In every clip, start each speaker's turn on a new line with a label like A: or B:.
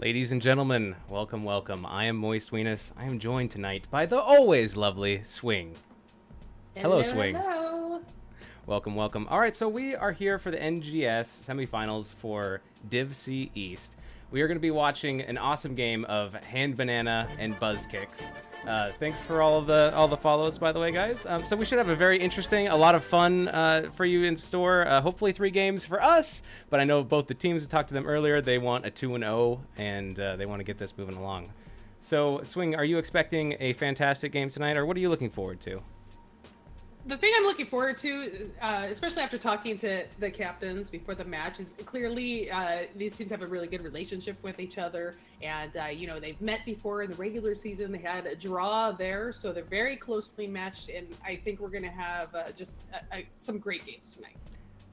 A: Ladies and gentlemen, welcome, welcome. I am Moist Weenus. I am joined tonight by the always lovely Swing. Hello, Swing.
B: Hello.
A: Welcome, welcome. All right, so we are here for the NGS semifinals for Div C East. We are going to be watching an awesome game of Hand Banana and Buzz Kicks. Thanks for all the follows, by the way, guys. So we should have a very interesting, a lot of fun for you in store. Hopefully 3 games for us, but I know both the teams, I talked to them earlier, they want a 2-0, and they want to get this moving along. So, Swing, are you expecting a fantastic game tonight, or what are you looking forward to?
B: The thing I'm looking forward to, especially after talking to the captains before the match, is clearly these teams have a really good relationship with each other. And, they've met before in the regular season. They had a draw there, so they're very closely matched. And I think we're going to have some great games tonight.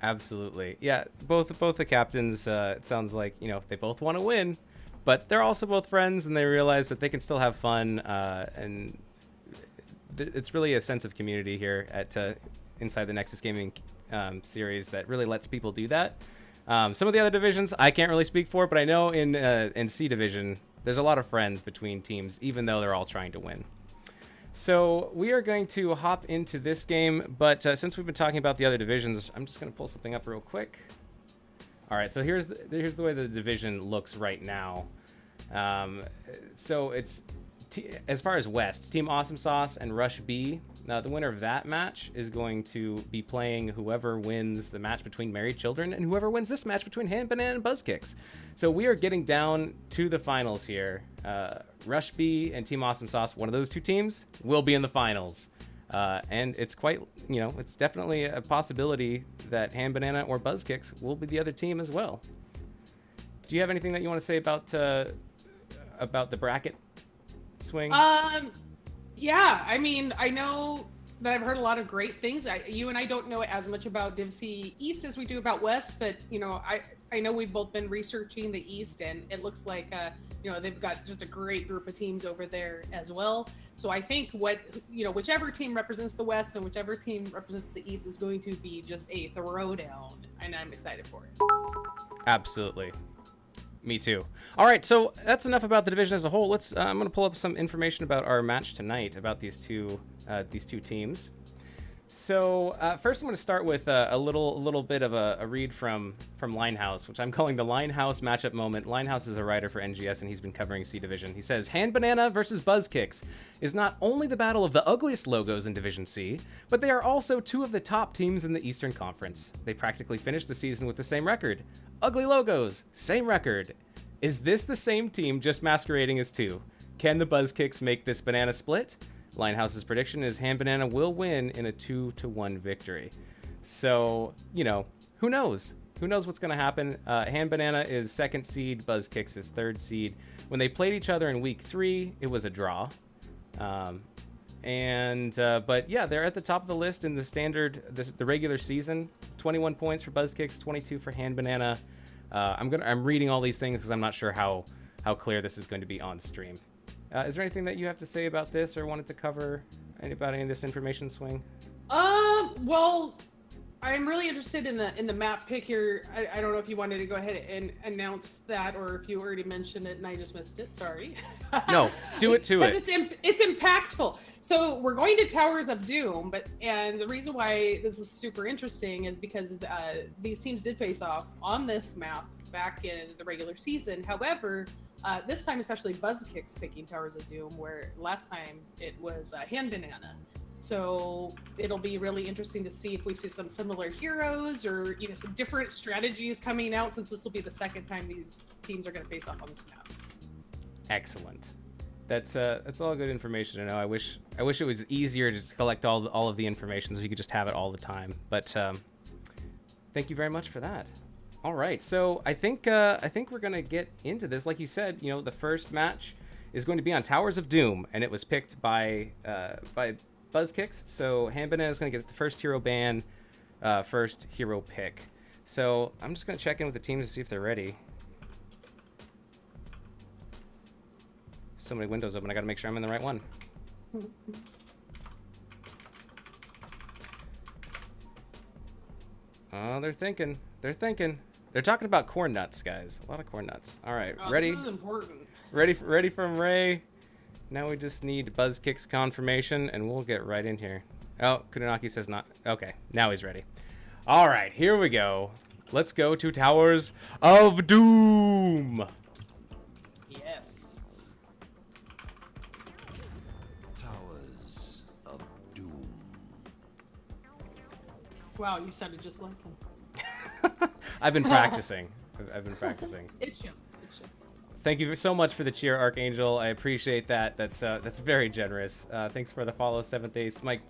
A: Absolutely. Yeah, both the captains, it sounds like, they both want to win, but they're also both friends, and they realize that they can still have fun, and it's really a sense of community here at inside the Nexus Gaming series that really lets people do that. Some of the other divisions I can't really speak for, but I know in C division there's a lot of friends between teams, even though they're all trying to win. So we are going to hop into this game, but since we've been talking about the other divisions, I'm just going to pull something up real quick. All right, so here's the way the division looks right now. So it's as far as West, Team Awesome Sauce and Rush B. Now, the winner of that match is going to be playing whoever wins the match between Married Children and whoever wins this match between Hand Banana and Buzz Kicks. So we are getting down to the finals here. Rush B and Team Awesome Sauce, one of those two teams, will be in the finals. And it's quite, it's definitely a possibility that Hand Banana or Buzz Kicks will be the other team as well. Do you have anything that you want to say about the bracket, Swing?
B: Yeah, I mean, I know that I've heard a lot of great things. You and I don't know as much about Div C East as we do about West, but I know we've both been researching the East, and it looks like they've got just a great group of teams over there as well. So I think whichever team represents the West and whichever team represents the East is going to be just a throwdown, and I'm excited for it.
A: Absolutely. Me too. All right, so that's enough about the division as a whole. I'm going to pull up some information about our match tonight, about these two teams. So first, I'm going to start with a little bit of a read from Linehouse, which I'm calling the Linehouse matchup moment. Linehouse is a writer for NGS, and he's been covering C Division. He says, Hand Banana versus Buzz Kicks is not only the battle of the ugliest logos in Division C, but they are also two of the top teams in the Eastern Conference. They practically finished the season with the same record. Ugly logos, same record. Is this the same team just masquerading as two? Can the Buzz Kicks make this banana split? Linehouse's prediction is Hand Banana will win in a 2-1 victory. So, who knows? Who knows what's going to happen? Hand Banana is 2nd seed, Buzz Kicks is 3rd seed. When they played each other in week 3, it was a draw. But yeah, they're at the top of the list in the regular season. 21 points for Buzz Kicks, 22 for Hand Banana. I'm reading all these things because I'm not sure how clear this is going to be on stream. Is there anything that you have to say about this or wanted to cover about any of this information, Swing?
B: Well, I'm really interested in the map pick here. I don't know if you wanted to go ahead and announce that, or if you already mentioned it and I just missed it. Sorry.
A: No, do it to it.
B: It's impactful. So we're going to Towers of Doom, and the reason why this is super interesting is because these teams did face off on this map back in the regular season. However, this time it's actually Buzz Kicks picking Towers of Doom, where last time it was Hand Banana. So it'll be really interesting to see if we see some similar heroes or some different strategies coming out, since this will be the second time these teams are going to face off on this map.
A: Excellent. That's all good information to know. I wish it was easier to collect all of the information so you could just have it all the time. But thank you very much for that. All right, so I think we're gonna get into this. Like you said, the first match is going to be on Towers of Doom, and it was picked by Buzz Kicks. So Hand Banana is gonna get the first hero ban, first hero pick. So I'm just gonna check in with the teams to see if they're ready. So many windows open. I gotta make sure I'm in the right one. Oh, they're thinking. They're talking about corn nuts, guys. A lot of corn nuts. All right, ready?
B: This is important.
A: Ready from Ray. Now we just need Buzzkick's confirmation, and we'll get right in here. Oh, Kunanaki says not. Okay, now he's ready. All right, here we go. Let's go to Towers of Doom.
B: Yes.
C: Towers of Doom.
B: Wow, you sounded just like him.
A: I've been practicing. I've been practicing.
B: It shows. It shows.
A: Thank you so much for the cheer, Archangel. I appreciate that. That's very generous. Thanks for the follow, Seventh Ace, Mike,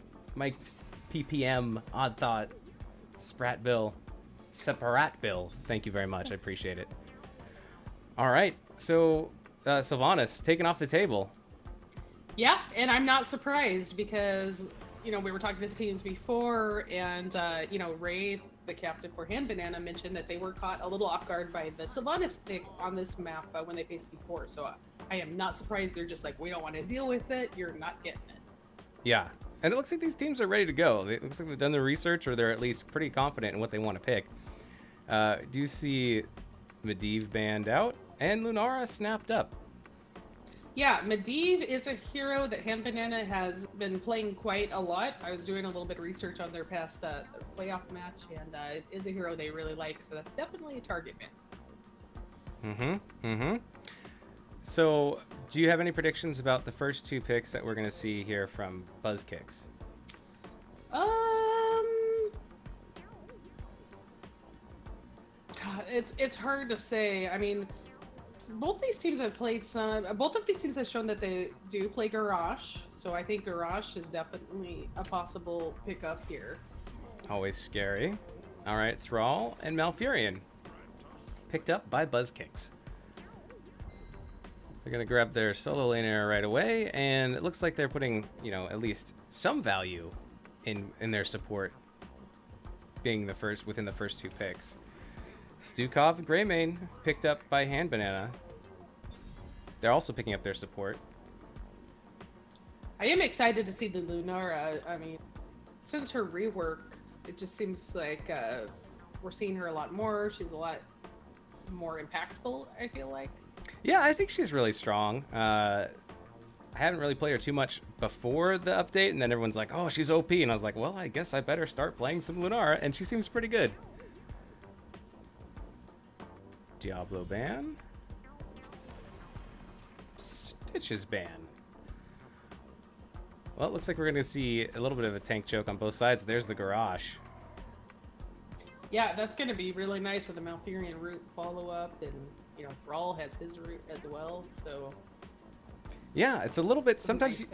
A: PPM, Odd Thought, Sprat Bill, Separat Bill. Thank you very much. I appreciate it. All right, so Sylvanas taken off the table.
B: Yeah, and I'm not surprised because, you know, we were talking to the teams before, and, you know, Ray, the captain for Hand Banana, mentioned that they were caught a little off guard by the Sylvanas pick on this map when they faced before. So I am not surprised they're just like, we don't want to deal with it. You're not getting it.
A: Yeah, and it looks like these teams are ready to go. It looks like they've done their research, or they're at least pretty confident in what they want to pick. Do you see Medivh banned out and Lunara snapped up?
B: Yeah, Medivh is a hero that Hand Banana has been playing quite a lot. I was doing a little bit of research on their past playoff match, and it is a hero they really like, so that's definitely a target man.
A: So, do you have any predictions about the first two picks that we're going to see here from Buzzkicks?
B: God, it's hard to say. I mean, both these teams have played some. Both of these teams have shown that they do play Garrosh, so I think Garrosh is definitely a possible pickup here.
A: Always scary. All right, Thrall and Malfurion picked up by Buzzkicks. They're gonna grab their solo laner right away, and it looks like they're putting, you know, at least some value in their support, being the first within the first two picks. Stukov and Greymane picked up by Hand Banana. They're also picking up their support.
B: I am excited to see the Lunara. I mean, since her rework, it just seems like we're seeing her a lot more. She's a lot more impactful, I feel like.
A: Yeah, I think she's really strong. I haven't really played her too much before the update, and then everyone's like, oh, she's OP, and I was like, well, I guess I better start playing some Lunara, and she seems pretty good. Diablo ban. Stitches ban. Well, it looks like we're going to see a little bit of a tank choke on both sides. There's the Garrosh.
B: Yeah, that's going to be really nice with the Malfurion root follow-up, and, you know, Thrall has his root as well, so...
A: Yeah, it's a little bit...
B: Sometimes
A: you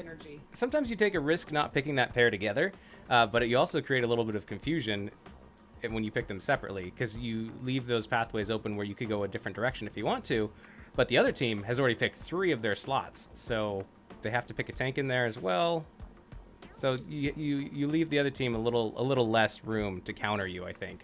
A: take a risk not picking that pair together, but you also create a little bit of confusion when you pick them separately, because you leave those pathways open where you could go a different direction if you want to, but the other team has already picked 3 of their slots, so they have to pick a tank in there as well. So you leave the other team a little less room to counter you, I think.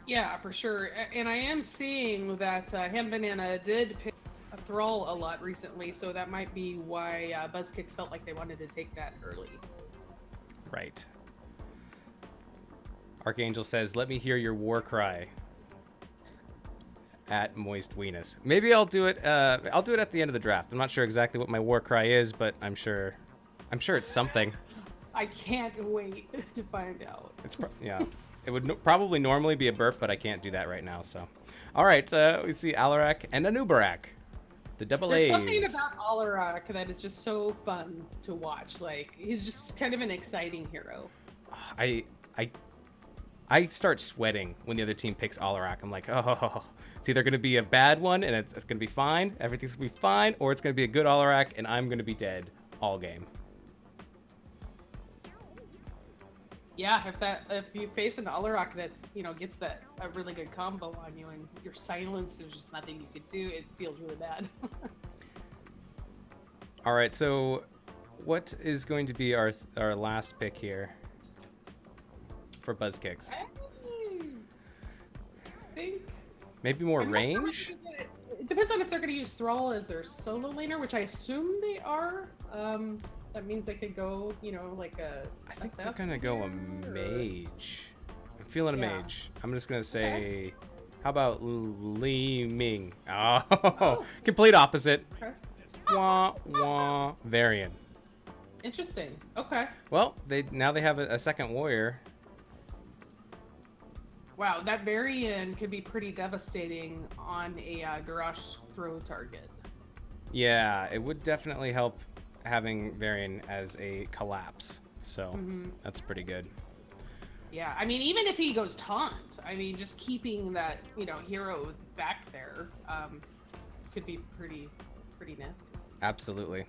B: Yeah, for sure. And I am seeing that Hand Banana did pick a Thrall a lot recently, so that might be why Buzzkicks felt like they wanted to take that early.
A: Right. Archangel says, let me hear your war cry. At Moist Weenus. Maybe I'll do it at the end of the draft. I'm not sure exactly what my war cry is, but I'm sure it's something.
B: I can't wait to find out.
A: Yeah. It would probably normally be a burp, but I can't do that right now, so. All right, we see Alarak and Anubarak. The double A's.
B: There's something about Alarak that is just so fun to watch. Like, he's just kind of an exciting hero.
A: I start sweating when the other team picks Alarak. I'm like, oh, it's either going to be a bad one and it's going to be fine, everything's going to be fine, or it's going to be a good Alarak and I'm going to be dead all game.
B: Yeah, if you face an Alarak that's, you know, gets a really good combo on you and you're silenced, there's just nothing you could do, it feels really bad.
A: All right, so what is going to be our last pick here for Buzzkicks?
B: I think
A: maybe more range?
B: It depends on if they're going to use Thrall as their solo laner, which I assume they are. That means they could go, you know, like a...
A: I think they're going to go a mage. I'm feeling a mage. I'm just going to say How about Li Ming? Oh,
B: Oh.
A: complete opposite.
B: Okay.
A: Wah wah. Varian.
B: Interesting. Okay.
A: Well, now they have a second warrior.
B: Wow, that Varian could be pretty devastating on a garage throw target.
A: Yeah, it would definitely help having Varian as a collapse. So that's pretty good.
B: Yeah, I mean, even if he goes taunt, I mean, just keeping that, you know, hero back there could be pretty nasty.
A: Absolutely.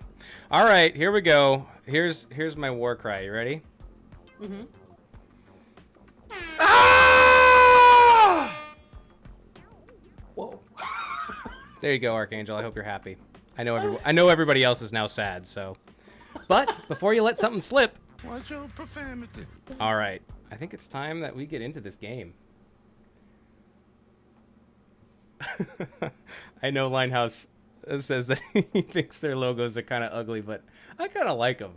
A: All right, here we go. Here's my war cry. You ready?
B: Mm-hmm.
A: Ah!
B: Whoa.
A: There you go, Archangel. I hope you're happy. I know everybody else is now sad. So, but before you let something slip,
C: Watch your profanity.
A: all right. I think it's time that we get into this game. I know Linehouse says that he thinks their logos are kind of ugly, but I kind of like them.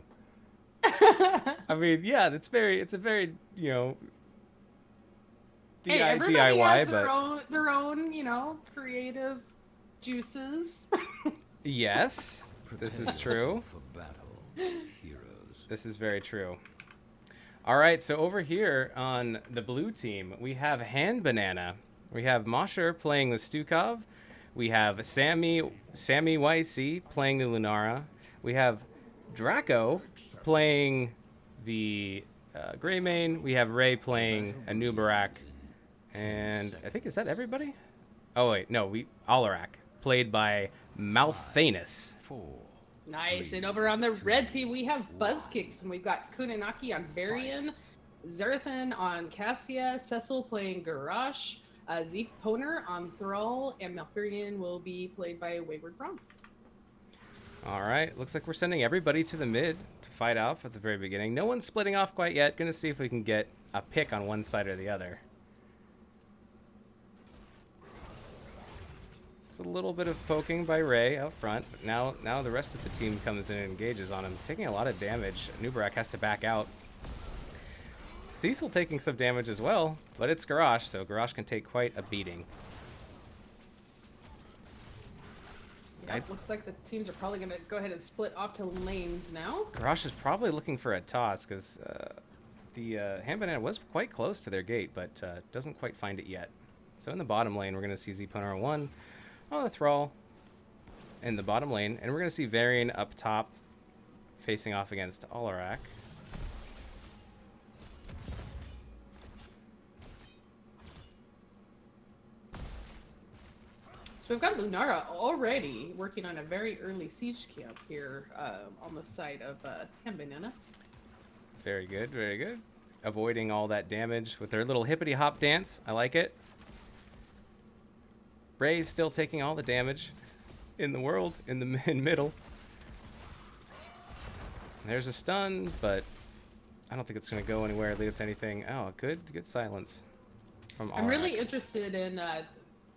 A: I mean, yeah, it's a very, you know,
B: Hey, everybody
A: DIY,
B: has
A: but
B: their own, you know, creative juices.
A: yes, this is true.
C: For battle, heroes.
A: This is very true. All right, so over here on the blue team, we have Hand Banana. We have Mosher playing the Stukov. We have Sammy YC playing the Lunara. We have Draco playing the Greymane. We have Ray playing a Nubarak. And I think, is that everybody? Oh, wait, no, Alarak, played by Malthanus.
C: 4.
B: Nice. And over on the red team, we have Buzzkicks, and we've got Kunanaki on Varian, Zerathan on Cassia, Cecil playing Garrosh, Zeke Poner on Thrall, and Malfurion will be played by Wayward Bronze.
A: All right, looks like we're sending everybody to the mid to fight off at the very beginning. No one's splitting off quite yet. Gonna see if we can get a pick on one side or the other. A little bit of poking by Ray out front, but now the rest of the team comes in and engages on him, taking a lot of damage. Nubarak has to back out. Cecil taking some damage as well, but it's Garrosh, so Garrosh can take quite a beating.
B: Yeah, looks like the teams are probably going to go ahead and split off to lanes now.
A: Garrosh is probably looking for a toss, because the Hand Banana was quite close to their gate, but doesn't quite find it yet. So in the bottom lane, we're going to see Zponer 1 on the Thrall in the bottom lane, and we're going to see Varian up top facing off against Alarak.
B: So we've got Lunara already working on a very early siege camp here on the side of Hand Banana.
A: Very good, very good. Avoiding all that damage with their little hippity hop dance. I like it. Ray's still taking all the damage in the world, in the middle. There's a stun, but I don't think it's going to go anywhere, lead up to anything. Oh, good silence from Alarak.
B: I'm really interested in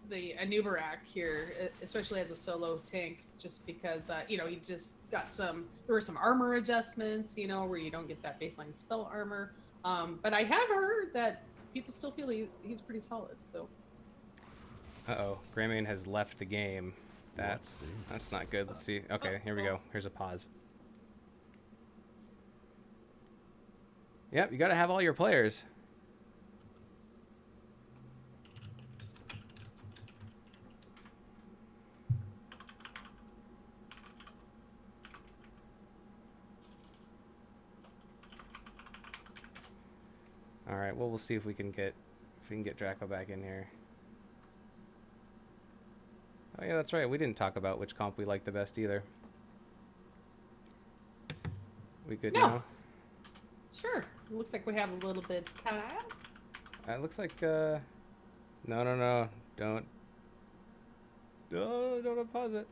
B: the Anubarak here, especially as a solo tank, just because, you know, he just got there were some armor adjustments, you know, where you don't get that baseline spell armor. But I have heard that people still feel he's pretty solid, so.
A: Uh-oh, Greymane has left the game. That's not good. Let's see. Okay, here we go. Here's a pause. Yep, you got to have all your players. All right, well, we'll see if we can get Draco back in here. Oh yeah, that's right. We didn't talk about which comp we like the best either. We good now?
B: Sure. It looks like we have a little bit of time.
A: It looks like no, don't pause it.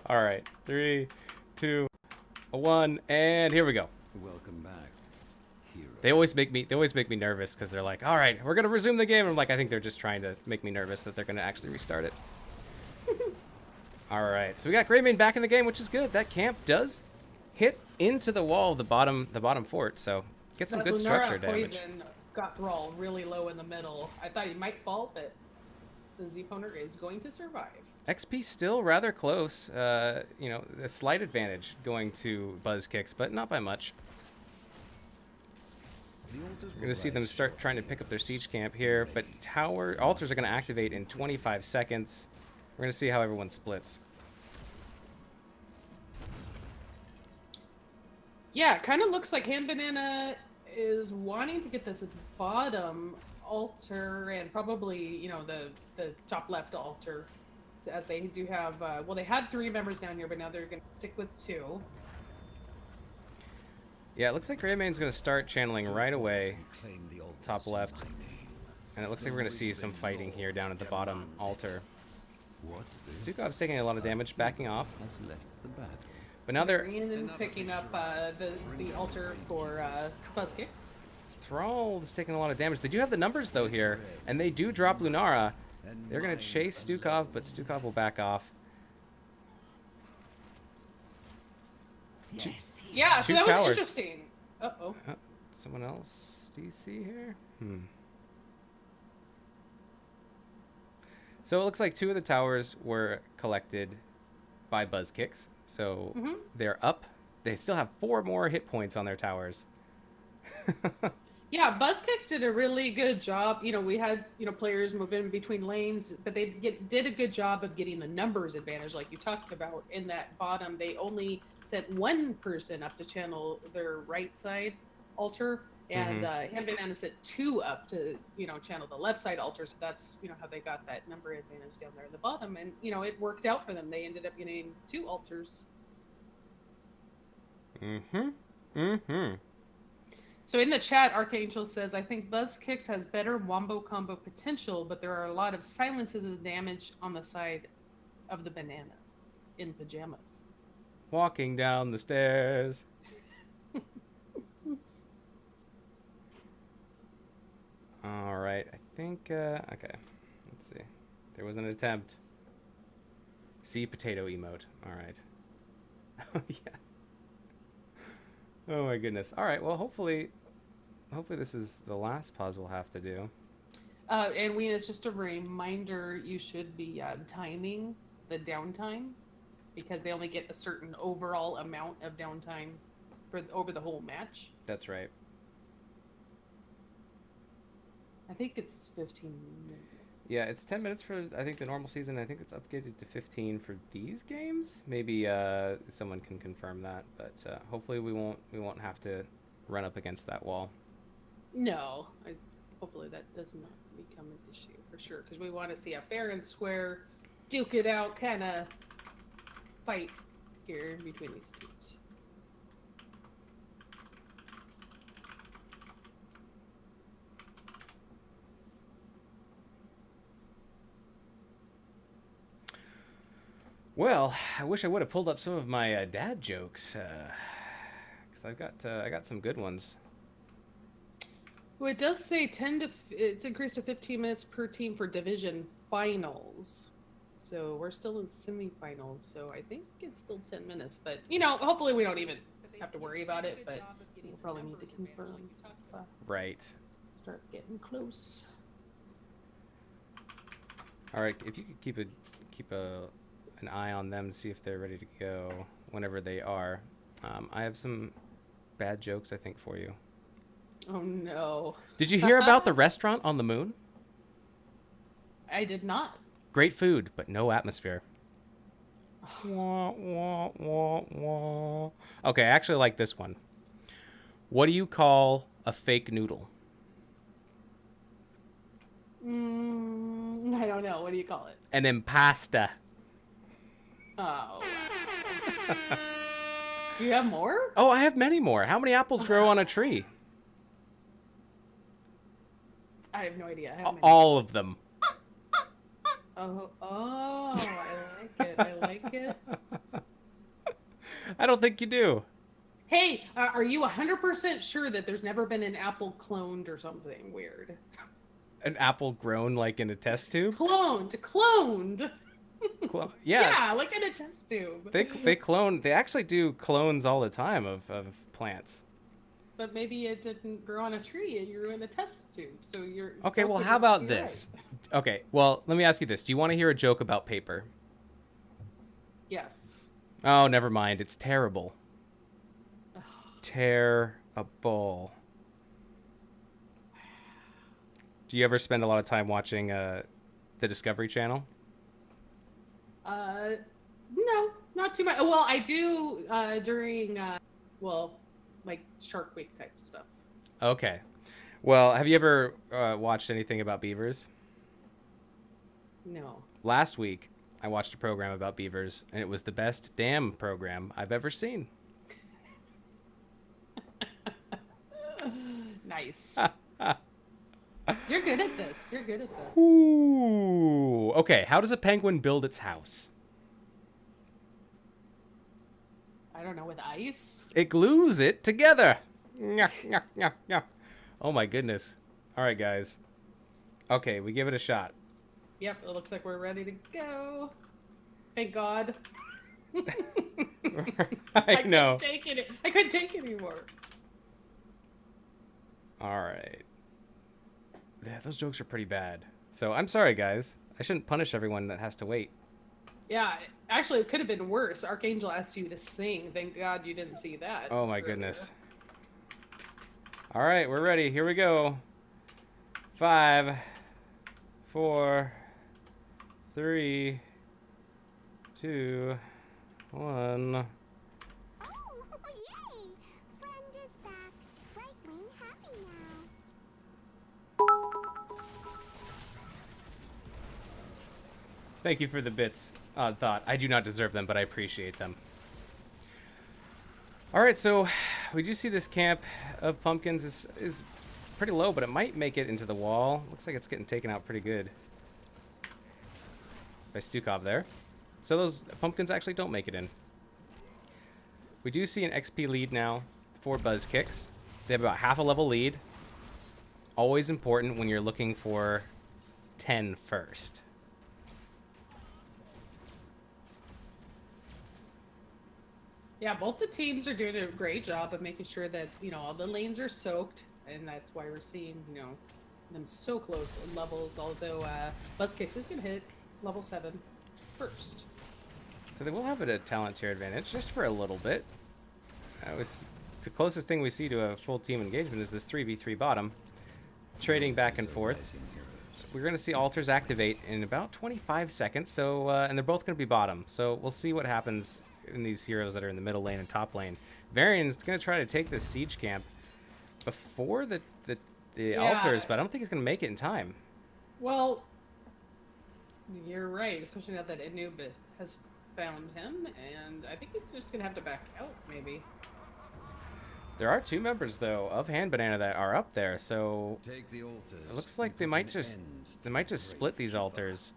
A: All right, 3, 2, 1, and here we go.
C: Welcome back,
A: They always make me nervous because they're like, all right, we're gonna resume the game. And I'm like, I think they're just trying to make me nervous that they're gonna actually restart it. All right, so we got Greymane back in the game, which is good. That camp does hit into the wall of the bottom fort, so get some good structure damage.
B: Poison got Thrall really low in the middle. I thought he might fall, but the Z-Poner is going to survive.
A: XP still rather close. You know, a slight advantage going to Buzz Kicks, but not by much. We're going to see them start trying to pick up their siege camp here, but altars are going to activate in 25 seconds. We're going to see how everyone splits.
B: Yeah, kind of looks like Ham Banana is wanting to get this bottom altar and probably, you know, the top left altar, as they do have, well, they had 3 members down here, but now they're going to stick with 2.
A: Yeah, it looks like Greymane's going to start channeling right away, top left. And it looks like we're going to see some fighting here down at the bottom altar. Stukov's taking a lot of damage, backing off. But now they're
B: picking up the altar for Buzz Kicks.
A: Thrall's taking a lot of damage. They do have the numbers, though, here. And they do drop Lunara. They're going to chase Stukov, but Stukov will back off.
D: Yes.
B: Yeah, so
A: Two
B: that was
A: towers.
B: interesting. Uh-oh.
A: Someone else DC here? So it looks like 2 of the towers were collected by Buzz Kicks. So they're up. They still have 4 more hit points on their towers.
B: Yeah, Buzz Kicks did a really good job. You know, we had, you know, players moving between lanes, but they did a good job of getting the numbers advantage, like you talked about. In that bottom, they only sent 1 person up to channel their right side altar, and Ham Banana sent 2 up to, you know, channel the left side altar. So that's, you know, how they got that number advantage down there in the bottom. And, you know, it worked out for them. They ended up getting 2 altars. So in the chat, Archangel says, I think Buzz Kicks has better wombo combo potential, but there are a lot of silences and damage on the side of the bananas in pajamas.
A: Walking down the stairs. All right, I think, okay, let's see. There was an attempt. See potato emote. All right. Oh, yeah. Oh my goodness. All right. Well, hopefully this is the last pause we'll have to do.
B: And it's just a reminder, you should be timing the downtime, because they only get a certain overall amount of downtime over the whole match.
A: That's right.
B: I think it's 15 minutes.
A: Yeah, it's 10 minutes for, I think, the normal season. I think it's updated to 15 for these games. Maybe someone can confirm that, but hopefully we won't have to run up against that wall.
B: No, hopefully that does not become an issue for sure, because we want to see a fair and square, duke it out kind of fight here between these teams.
A: Well, I wish I would have pulled up some of my dad jokes, because I got some good ones.
B: Well, it does say it's increased to 15 minutes per team for division finals. So we're still in semifinals, so I think it's still 10 minutes. But, you know, hopefully we don't even have to worry about it, but we'll probably need to confirm.
A: Right.
B: Starts getting close.
A: All right, if you could keep an eye on them, see if they're ready to go whenever they are. I have some bad jokes, I think, for you.
B: Oh, no.
A: Did you hear about the restaurant on the moon?
B: I did not.
A: Great food, but no atmosphere. Wah, wah, wah, wah. Okay, I actually like this one. What do you call a fake noodle?
B: I don't know. What do you call it?
A: An impasta.
B: Oh. Do you have more?
A: Oh, I have many more. How many apples grow on a tree?
B: I have no idea. I have many.
A: All of them.
B: Oh, I like it. I like it.
A: I don't think you do.
B: Hey, are you 100% sure that there's never been an apple cloned or something weird?
A: An apple grown like in a test tube?
B: Cloned.
A: Yeah,
B: Yeah, like in a test tube.
A: they clone. They actually do clones all the time of plants.
B: But maybe it didn't grow on a tree and you grew in a test tube. So you're
A: Okay,
B: both
A: well,
B: would
A: how
B: not
A: about
B: be
A: this?
B: right.
A: Okay, well, let me ask you this. Do you want to hear a joke about paper?
B: Yes.
A: Oh, never mind. It's terrible. Terrible. Do you ever spend a lot of time watching the Discovery Channel?
B: No, not too much. Well, I do during well, like Shark Week type stuff.
A: Okay. Well, have you ever watched anything about beavers?
B: No.
A: Last week, I watched a program about beavers, and it was the best damn program I've ever seen.
B: Nice. You're good at this. You're good at this.
A: Ooh. Okay, how does a penguin build its house?
B: I don't know, with ice?
A: It glues it together. Nyah, nyah, nyah, nyah. Oh my goodness. All right, guys. Okay, we give it a shot.
B: Yep, it looks like we're ready to go. Thank God.
A: I know.
B: I couldn't take it anymore.
A: All right. Yeah, those jokes are pretty bad. So I'm sorry, guys. I shouldn't punish everyone that has to wait.
B: Yeah, actually, it could have been worse. Archangel asked you to sing. Thank God you didn't see that.
A: Oh my
B: earlier.
A: goodness. All right, we're ready. Here we go. 5, 4, 3, 2, 1.
D: Oh, yay! Friend is back. Brightwing happy now.
A: Thank you for the bits. Odd thought. I do not deserve them, but I appreciate them. All right, so we do see this camp of pumpkins is pretty low, but it might make it into the wall. Looks like it's getting taken out pretty good by Stukov there. So those pumpkins actually don't make it in. We do see an XP lead now for Buzz Kicks. They have about half a level lead. Always important when you're looking for 10 first.
B: Yeah, both the teams are doing a great job of making sure that, all the lanes are soaked, and that's why we're seeing, them so close in levels, although Buzzkicks is going to hit level 7 first.
A: So they will have a talent tier advantage just for a little bit. The closest thing we see to a full team engagement is this 3v3 bottom, trading back and forth. We're going to see altars activate in about 25 seconds, so and they're both going to be bottom. So we'll see what happens in these heroes that are in the middle lane and top lane. Varian's going to try to take this siege camp before the altars, but I don't think he's going to make it in time.
B: Well, you're right, especially now that Anub has found him, and I think he's just going to have to back out, maybe.
A: There are 2 members, though, of Hand Banana that are up there, so
C: Take the altars.
A: it looks like they might just split these altars.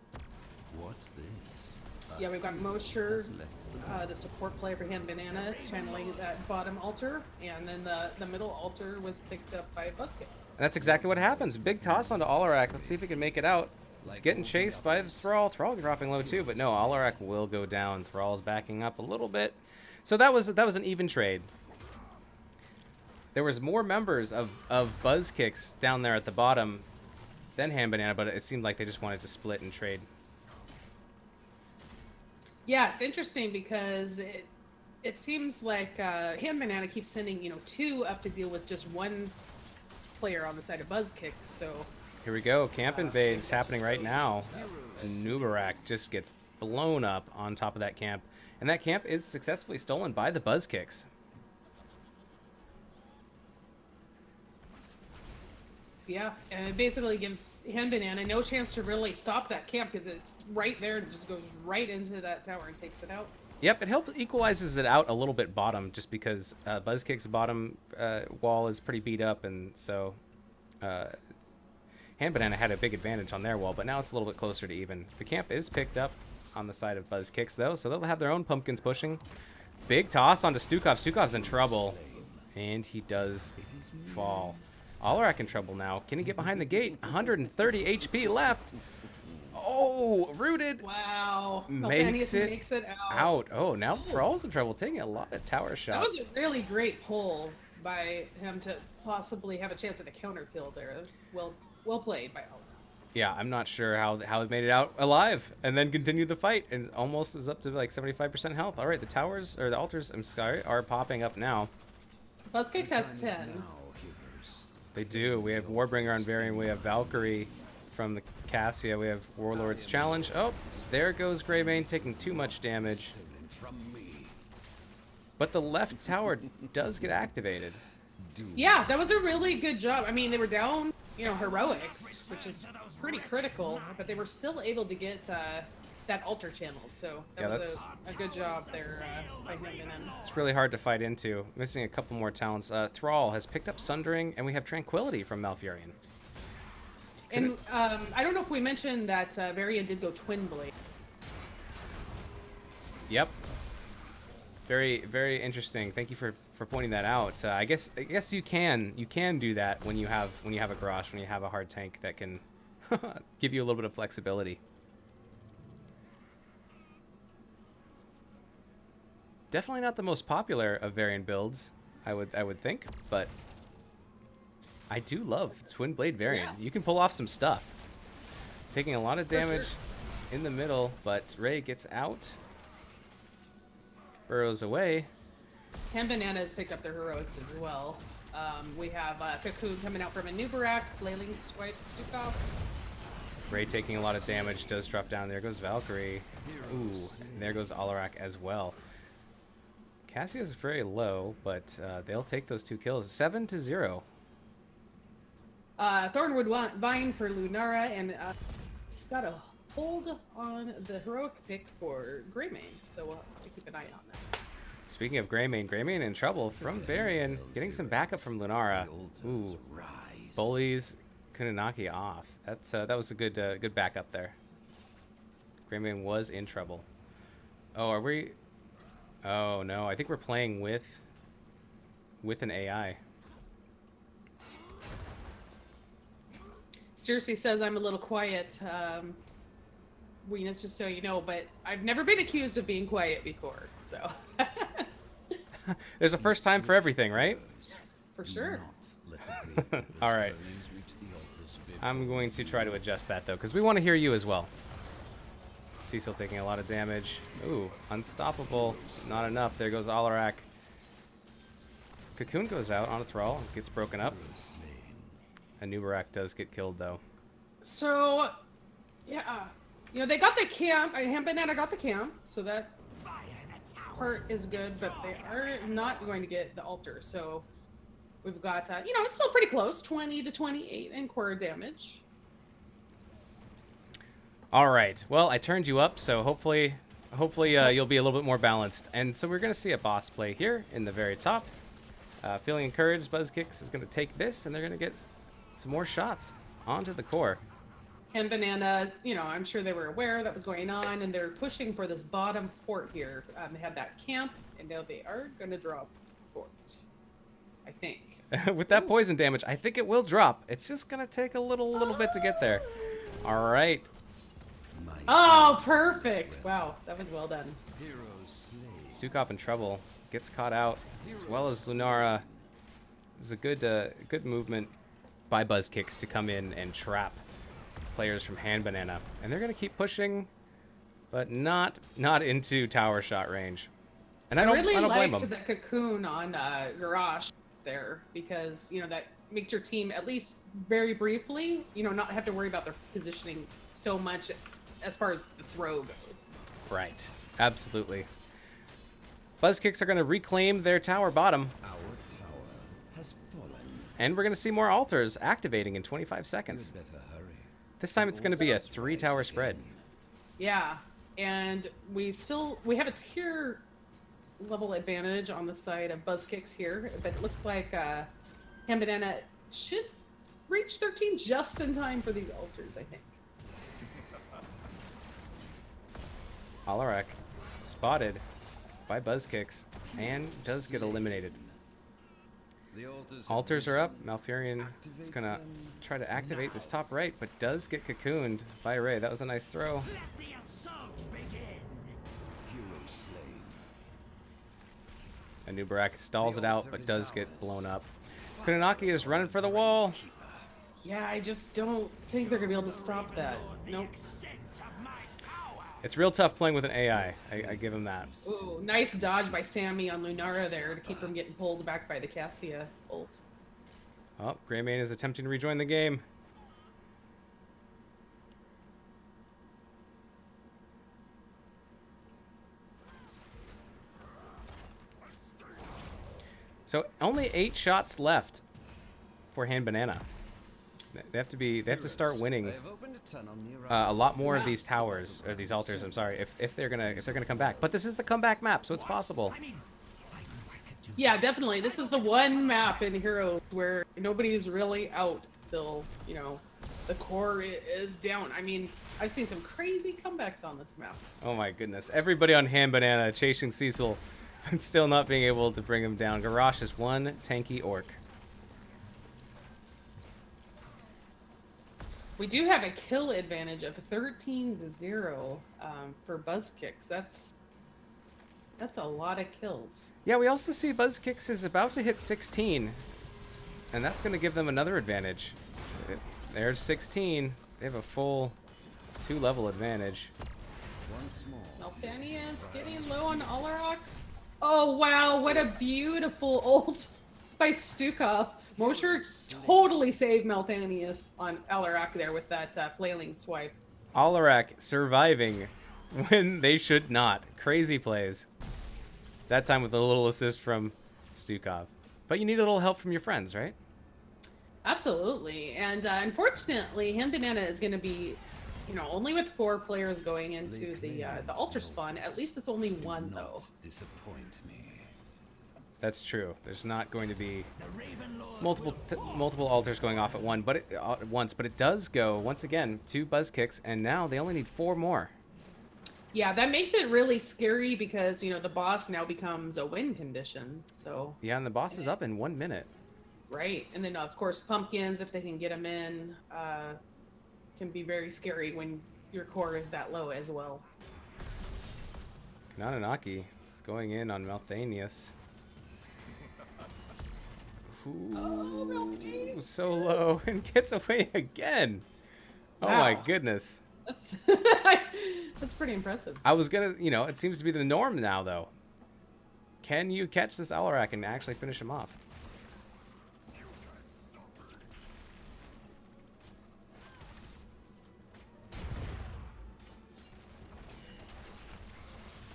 C: What's this?
B: Yeah, we've got Mosher, the support player for Hand Banana, channeling that bottom altar, and then the middle altar was picked up by Buzzkicks.
A: And that's exactly what happens. Big toss onto Alarak. Let's see if he can make it out. He's getting chased by the Thrall. Thrall dropping low too, but no, Alarak will go down. Thrall's backing up a little bit. So that was an even trade. There was more members of Buzzkicks down there at the bottom than Hand Banana, but it seemed like they just wanted to split and trade.
B: Yeah, it's interesting because it seems like Hand Banana keeps sending 2 up to deal with just 1 player on the side of Buzzkicks. So
A: Here we go. Camp invades happening right now. Nubarak just gets blown up on top of that camp, and that camp is successfully stolen by the Buzzkicks.
B: yeah, and it basically gives Hand Banana no chance to really stop that camp because it's right there and just goes right into that tower and takes it out.
A: Yep, it equalizes it out a little bit bottom, just because Buzzkick's bottom wall is pretty beat up, and so Hand Banana had a big advantage on their wall, but now it's a little bit closer to even. The camp is picked up on the side of Buzzkicks, though, so they'll have their own pumpkins pushing. Big toss onto Stukov. Stukov's in trouble. And he does fall. Alarak in trouble now. Can he get behind the gate? 130 HP left. Oh, rooted.
B: Wow.
A: Makes
B: makes
A: it
B: it
A: out. Oh, now Thrall's in trouble, taking a lot of tower
B: That
A: shots.
B: was a really great pull by him to possibly have a chance at a counter kill there. It was well played by all.
A: Yeah, I'm not sure how it made it out alive and then continued the fight and almost is up to like 75% health. All right, the towers or the altars, I'm sorry, are popping up now.
B: Buzzkicks has 10.
C: Now, heroes.
A: They do. We have Warbringer on Varian. We have Valkyrie from the Cassia. We have Warlord's Challenge. Oh, there goes Greymane taking too much damage.
C: Stolen from me.
A: But the left tower does get activated.
B: Yeah, that was a really good job. I mean, they were down, heroics, which is pretty critical, but they were still able to get that altar channeled. So that
A: Yeah,
B: was a good job there by him. And then
A: It's really hard to fight into. Missing a couple more talents. Thrall has picked up Sundering, and we have Tranquility from Malfurion.
B: And I don't know if we mentioned that Varian did go Twin Blade.
A: Yep. Very, very interesting. Thank you for pointing that out. I guess you can do that when you have a Garrosh, when you have a hard tank that can give you a little bit of flexibility. Definitely not the most popular of Varian builds, I would think, but I do love Twin Blade Varian.
B: Yeah.
A: You can pull off some stuff. Taking a lot of damage
B: sure.
A: in the middle, but Ray gets out. Burrows away.
B: And Bananas picked up their heroics as well. We have Cocoon coming out from a new Barak, flailing swipe Stukov.
A: Ray taking a lot of damage, does drop down. There goes Valkyrie. Ooh, and there goes Alarak as well. Cassia's very low, but they'll take those 2 kills. 7-0.
B: Thornwood Vine for Lunara, and he's got a hold on the heroic pick for Greymane, so we'll have to keep an eye on that.
A: Speaking of Greymane in trouble from Varian, getting some backup from Lunara. Ooh,
C: Rise.
A: Bullies Kunanaki off. That was a good backup there. Greymane was in trouble. Oh, are we? Oh no, I think we're playing with an AI.
B: Cersei says I'm a little quiet. Weenus, just so you know, but I've never been accused of being quiet before, so.
A: There's a first time for everything, right?
B: For sure.
A: All right. I'm going to try to adjust that, though, because we want to hear you as well. Cecil taking a lot of damage. Ooh, unstoppable. Not enough. There goes Alarak. Cocoon goes out on a Thrall. Gets broken up. Anubarak does get killed, though.
B: So, yeah. They got the camp. Banana got the camp, so that part is good, but they are not going to get the altar. So, we've got, it's still pretty close. 20 to 28 in core damage.
A: All right. Well, I turned you up, so hopefully you'll be a little bit more balanced. And so we're going to see a boss play here in the very top. Feeling encouraged, Buzzkicks is going to take this, and they're going to get some more shots onto the core.
B: And Banana, I'm sure they were aware that was going on, and they're pushing for this bottom fort here. They have that camp, and now they are going to drop fort, I think.
A: With that poison damage, I think it will drop. It's just going to take a little bit to get there. All right.
B: Oh, perfect. Wow, that was well done.
A: Stukov in trouble. Gets caught out, as well as Lunara. This is a good movement by Buzzkicks to come in and trap players from Hand Banana. And they're going to keep pushing, but not into tower shot range. And I don't
B: really
A: blame
B: liked
A: them.
B: the cocoon on Garrosh there, because, that makes your team, at least very briefly, not have to worry about their positioning so much as far as the throw goes.
A: Right. Absolutely. Buzzkicks are going to reclaim their tower bottom.
C: Our tower has fallen.
A: And we're going to see more altars activating in 25 seconds.
C: Better hurry.
A: This time it's going to be a 3-tower spread.
B: Yeah, and we have a tier level advantage on the side of Buzzkicks here, but it looks like Ham Banana should reach 13 just in time for these altars, I think.
A: Alarak spotted. by Buzz Kicks and does get eliminated.
C: The
A: Altars are up. Malfurion is going to try to activate this top right, but does get cocooned by Ray. That was a nice throw.
C: Hero slain.
A: Anubarak stalls it out, but does get blown up. Kunanaki is running for the wall.
B: Yeah, I just don't think they're gonna be able to stop that. Nope.
A: It's real tough playing with an AI. I give him that.
B: Ooh, nice dodge by Sammy on Lunara there to keep him getting pulled back by the Cassia ult.
A: Oh, Greymane is attempting to rejoin the game. So only 8 shots left for Hand Banana. They have to start winning
C: I've opened a tunnel near
A: a lot more of these towers or these altars. I'm sorry, if they're gonna come back. But this is the comeback map, so it's possible.
B: Yeah, definitely. This is the one map in Heroes where nobody's really out till, you know, the core is down. I mean, I've seen some crazy comebacks on this map.
A: Oh my goodness! Everybody on Hand Banana chasing Cecil, but still not being able to bring him down. Garrosh is one tanky orc.
B: We do have a kill advantage of 13-0 for Buzz Kicks. That's a lot of kills.
A: Yeah, we also see Buzz Kicks is about to hit 16, and that's going to give them another advantage. There's 16. They have a full 2-level advantage.
C: one small.
B: Malthanius getting low on Alarak. Oh wow, what a beautiful ult by Stukov. Mosher totally saved Malthanius on Alarak there with that flailing swipe.
A: Alarak surviving when they should not. Crazy plays. That time with a little assist from Stukov. But you need a little help from your friends, right?
B: Absolutely, and unfortunately, Hand Banana is going to be, you know, only with 4 players going into the altar spawn. At least it's only 1 though.
C: Not disappoint me.
A: That's true. There's not going to be multiple altars going off at once, but it does go once again 2 Buzz Kicks, and now they only need 4 more.
B: Yeah, that makes it really scary because, you know, the boss now becomes a win condition. So
A: Yeah, and the boss is up in 1 minute.
B: right, and then of course pumpkins, if they can get them in, can be very scary when your core is that low as well.
A: Kananaki is going in on Malthanius. Ooh, so low and gets away again. Oh my
B: Wow.
A: goodness.
B: That's that's pretty impressive.
A: I was gonna, you know, it seems to be the norm now though. Can you catch this Alarak and actually finish him off?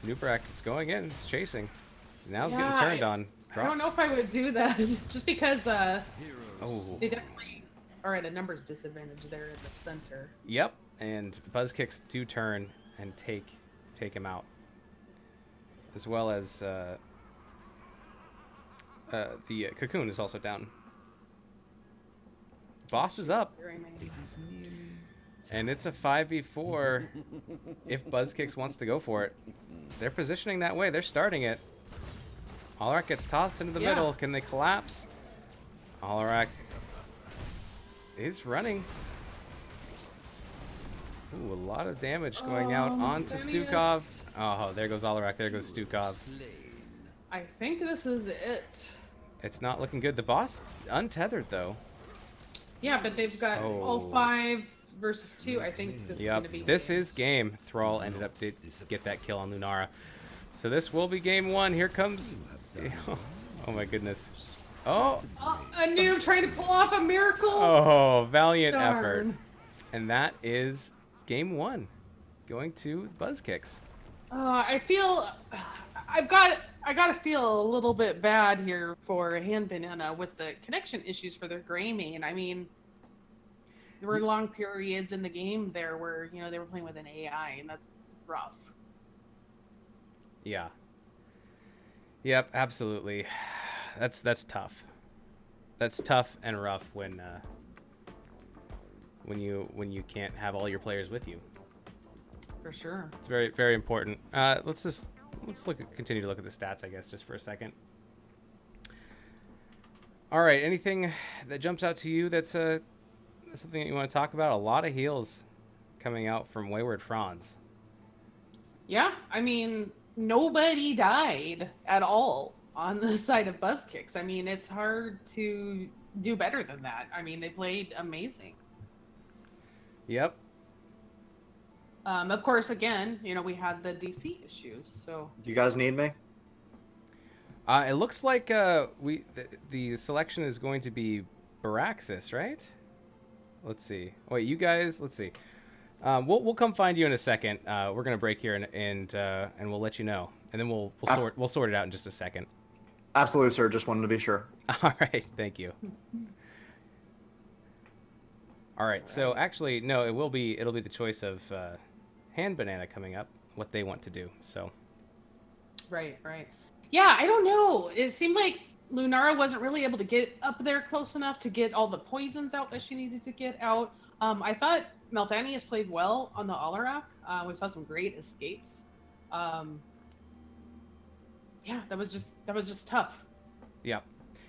A: Nubrak is going in, it's chasing. Now it's getting turned on.
B: I don't know
A: Drops.
B: if I would do that just because
A: Oh.
B: they definitely are at a numbers disadvantage there in the center.
A: Yep, and Buzz Kicks do turn and take him out, as well as the Cocoon is also down. Boss is up,
B: Very many.
A: and it's a 5v4 if Buzz Kicks wants to go for it. They're positioning that way. They're starting it. Alarak gets tossed into the
B: Yeah.
A: middle. Can they collapse? Alarak is running. Ooh, a lot of damage going out onto
B: Malthanius.
A: Stukov. Oh, there goes Alarak. There goes Stukov.
C: Slain.
B: I think this is it.
A: It's not looking good. The boss untethered though.
B: Yeah, but they've got
A: Oh.
B: all 5 versus 2. I think this is
A: Yep,
B: going to be.
A: this is game. Thrall ended up to get that kill on Lunara. So this will be game 1. Here comes... Oh my goodness. Oh!
B: A noob trying to pull off a miracle.
A: Oh, valiant effort.
B: Darn.
A: And that is game 1. Going to Buzz Kicks.
B: I feel I gotta feel a little bit bad here for Hand Banana with the connection issues for their Greymane. I mean, there were long periods in the game there where, you know, they were playing with an AI, and that's rough.
A: Yeah. Yep, absolutely. That's tough. That's tough and rough when you can't have all your players with you.
B: For sure.
A: It's very, very important. Let's continue to look at the stats, I guess, just for a second. All right, anything that jumps out to you that's something that you want to talk about? A lot of heals coming out from Wayward Franz.
B: Yeah, I mean, nobody died at all on the side of Buzz Kicks. I mean, it's hard to do better than that. I mean, they played amazing.
A: Yep.
B: Of course, again, we had the DC issues, so.
E: Do you guys need me?
A: It looks like the selection is going to be Baraxis, right? Let's see. Wait, you guys. Let's see. We'll come find you in a second. We're gonna break here and we'll let you know, and then we'll sort it out in just a second.
E: Absolutely, sir. Just wanted to be sure.
A: All right. Thank you. All right. So actually, no, it'll be the choice of Hand Banana coming up. What they want to do. So.
B: Right. Yeah, I don't know. It seemed like Lunara wasn't really able to get up there close enough to get all the poisons out that she needed to get out. I thought Malthanius played well on the Alarak. We saw some great escapes. Yeah, that was just tough.
A: Yeah,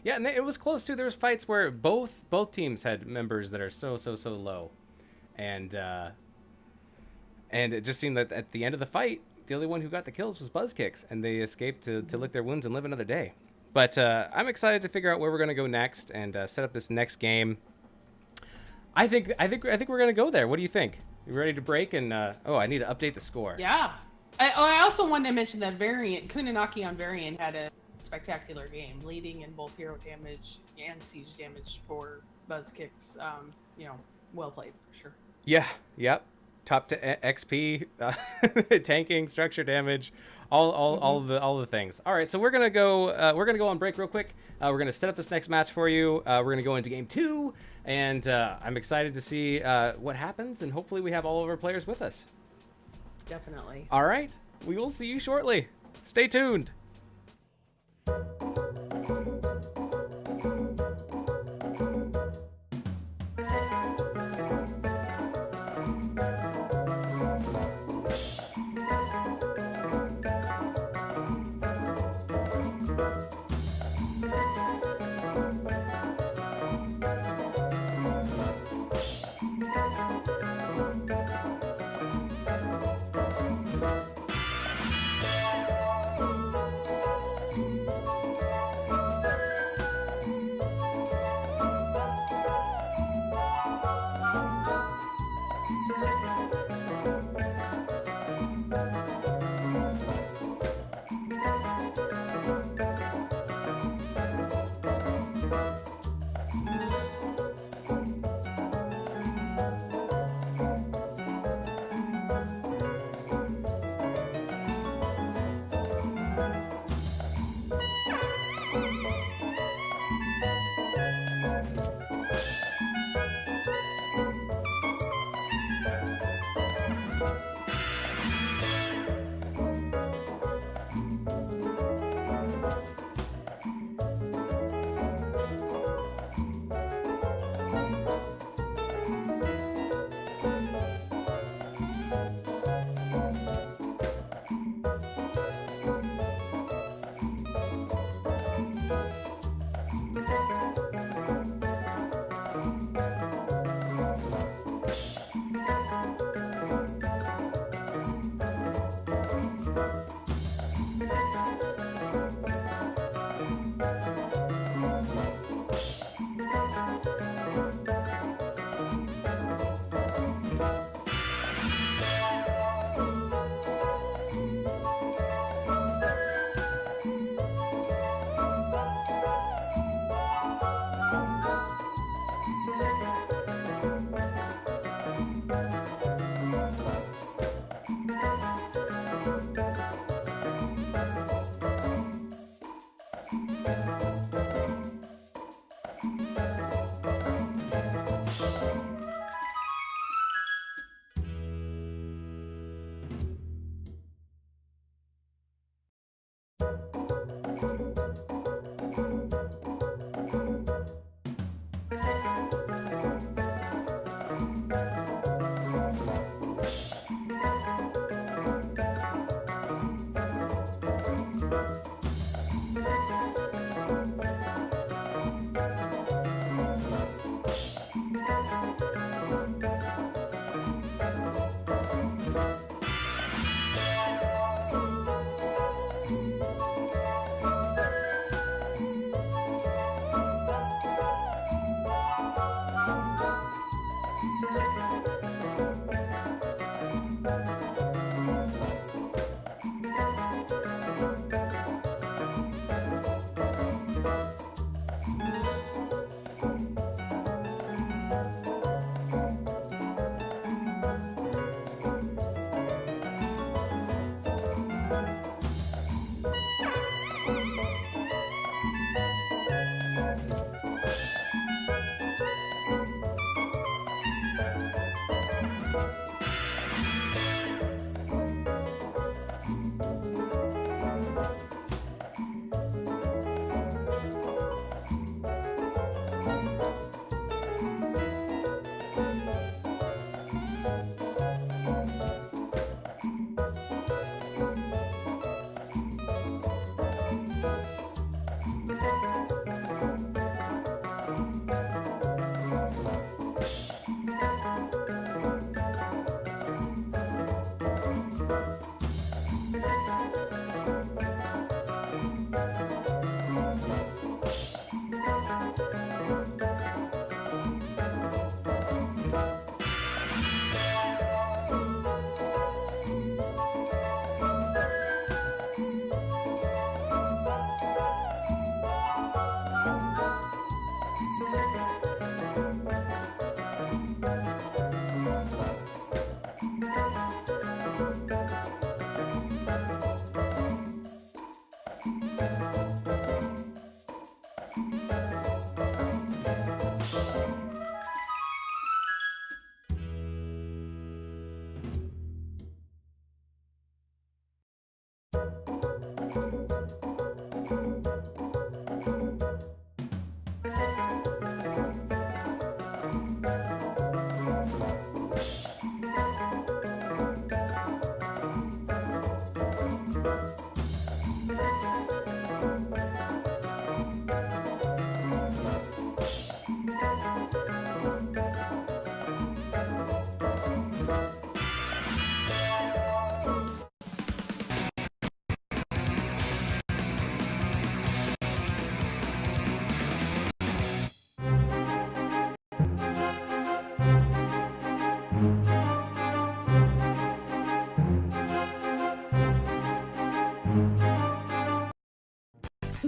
A: and it was close too. There was fights where both teams had members that are so low, and it just seemed that at the end of the fight, the only one who got the kills was Buzzkicks, and they escaped to lick their wounds and live another day. But I'm excited to figure out where we're gonna go next and set up this next game. I think we're gonna go there. What do you think? You ready to break? And I need to update the score.
B: Yeah. I also wanted to mention that Kunanaki on Variant had a spectacular game, leading in both hero damage and siege damage for Buzzkicks. Well played for sure.
A: Yeah. Yep. Top to XP, tanking, structure damage, all the things. All right, so we're gonna go on break real quick. We're gonna set up this next match for you. We're gonna go into game 2, and I'm excited to see what happens, and hopefully we have all of our players with us.
B: Definitely.
A: All right, we will see you shortly. Stay tuned.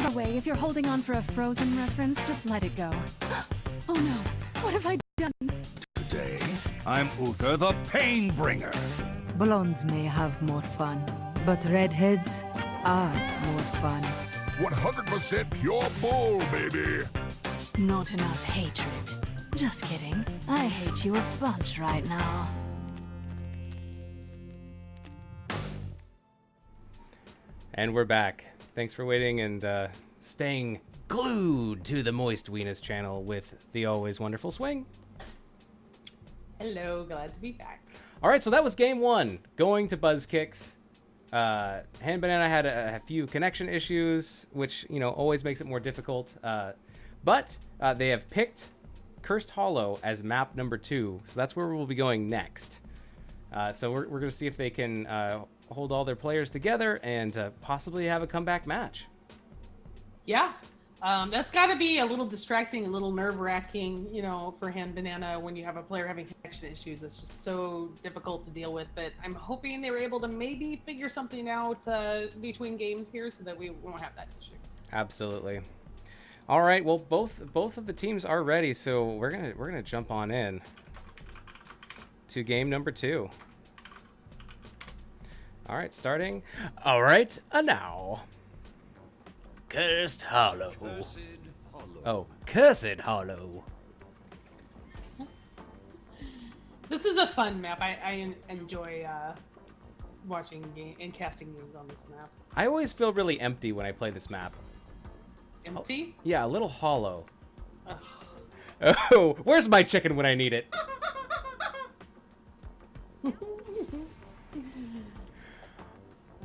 F: By the way, if you're holding on for a Frozen reference, just let it go. Oh no, what have I done?
G: Today, I'm Uther the Painbringer.
H: Blondes may have more fun, but redheads are more fun.
G: 100% pure bull, baby.
F: Not enough hatred. Just kidding. I hate you a bunch right now.
A: And we're back. Thanks for waiting and staying glued to the Moist Weenus channel with the always wonderful Swing.
B: Hello, glad to be back.
A: All right, so that was game one. Going to Buzz Kicks. Hand Banana had a few connection issues, which, you know, always makes it more difficult. But they have picked Cursed Hollow as map number 2, so that's where we'll be going next. So we're going to see if they can hold all their players together and possibly have a comeback match.
B: Yeah, that's got to be a little distracting, a little nerve-wracking, you know, for Hand Banana when you have a player having connection issues. It's just so difficult to deal with. But I'm hoping they were able to maybe figure something out between games here so that we won't have that issue.
A: Absolutely. All right. Well, both of the teams are ready, so we're gonna jump on in to game number 2. All right, starting. All right, now. Cursed Hollow.
C: Cursed Hollow.
A: Oh, Cursed Hollow.
B: This is a fun map. I enjoy watching and casting games on this map.
A: I always feel really empty when I play this map.
B: Empty?
A: Yeah, a little hollow.
B: Ugh.
A: Oh, where's my chicken when I need it?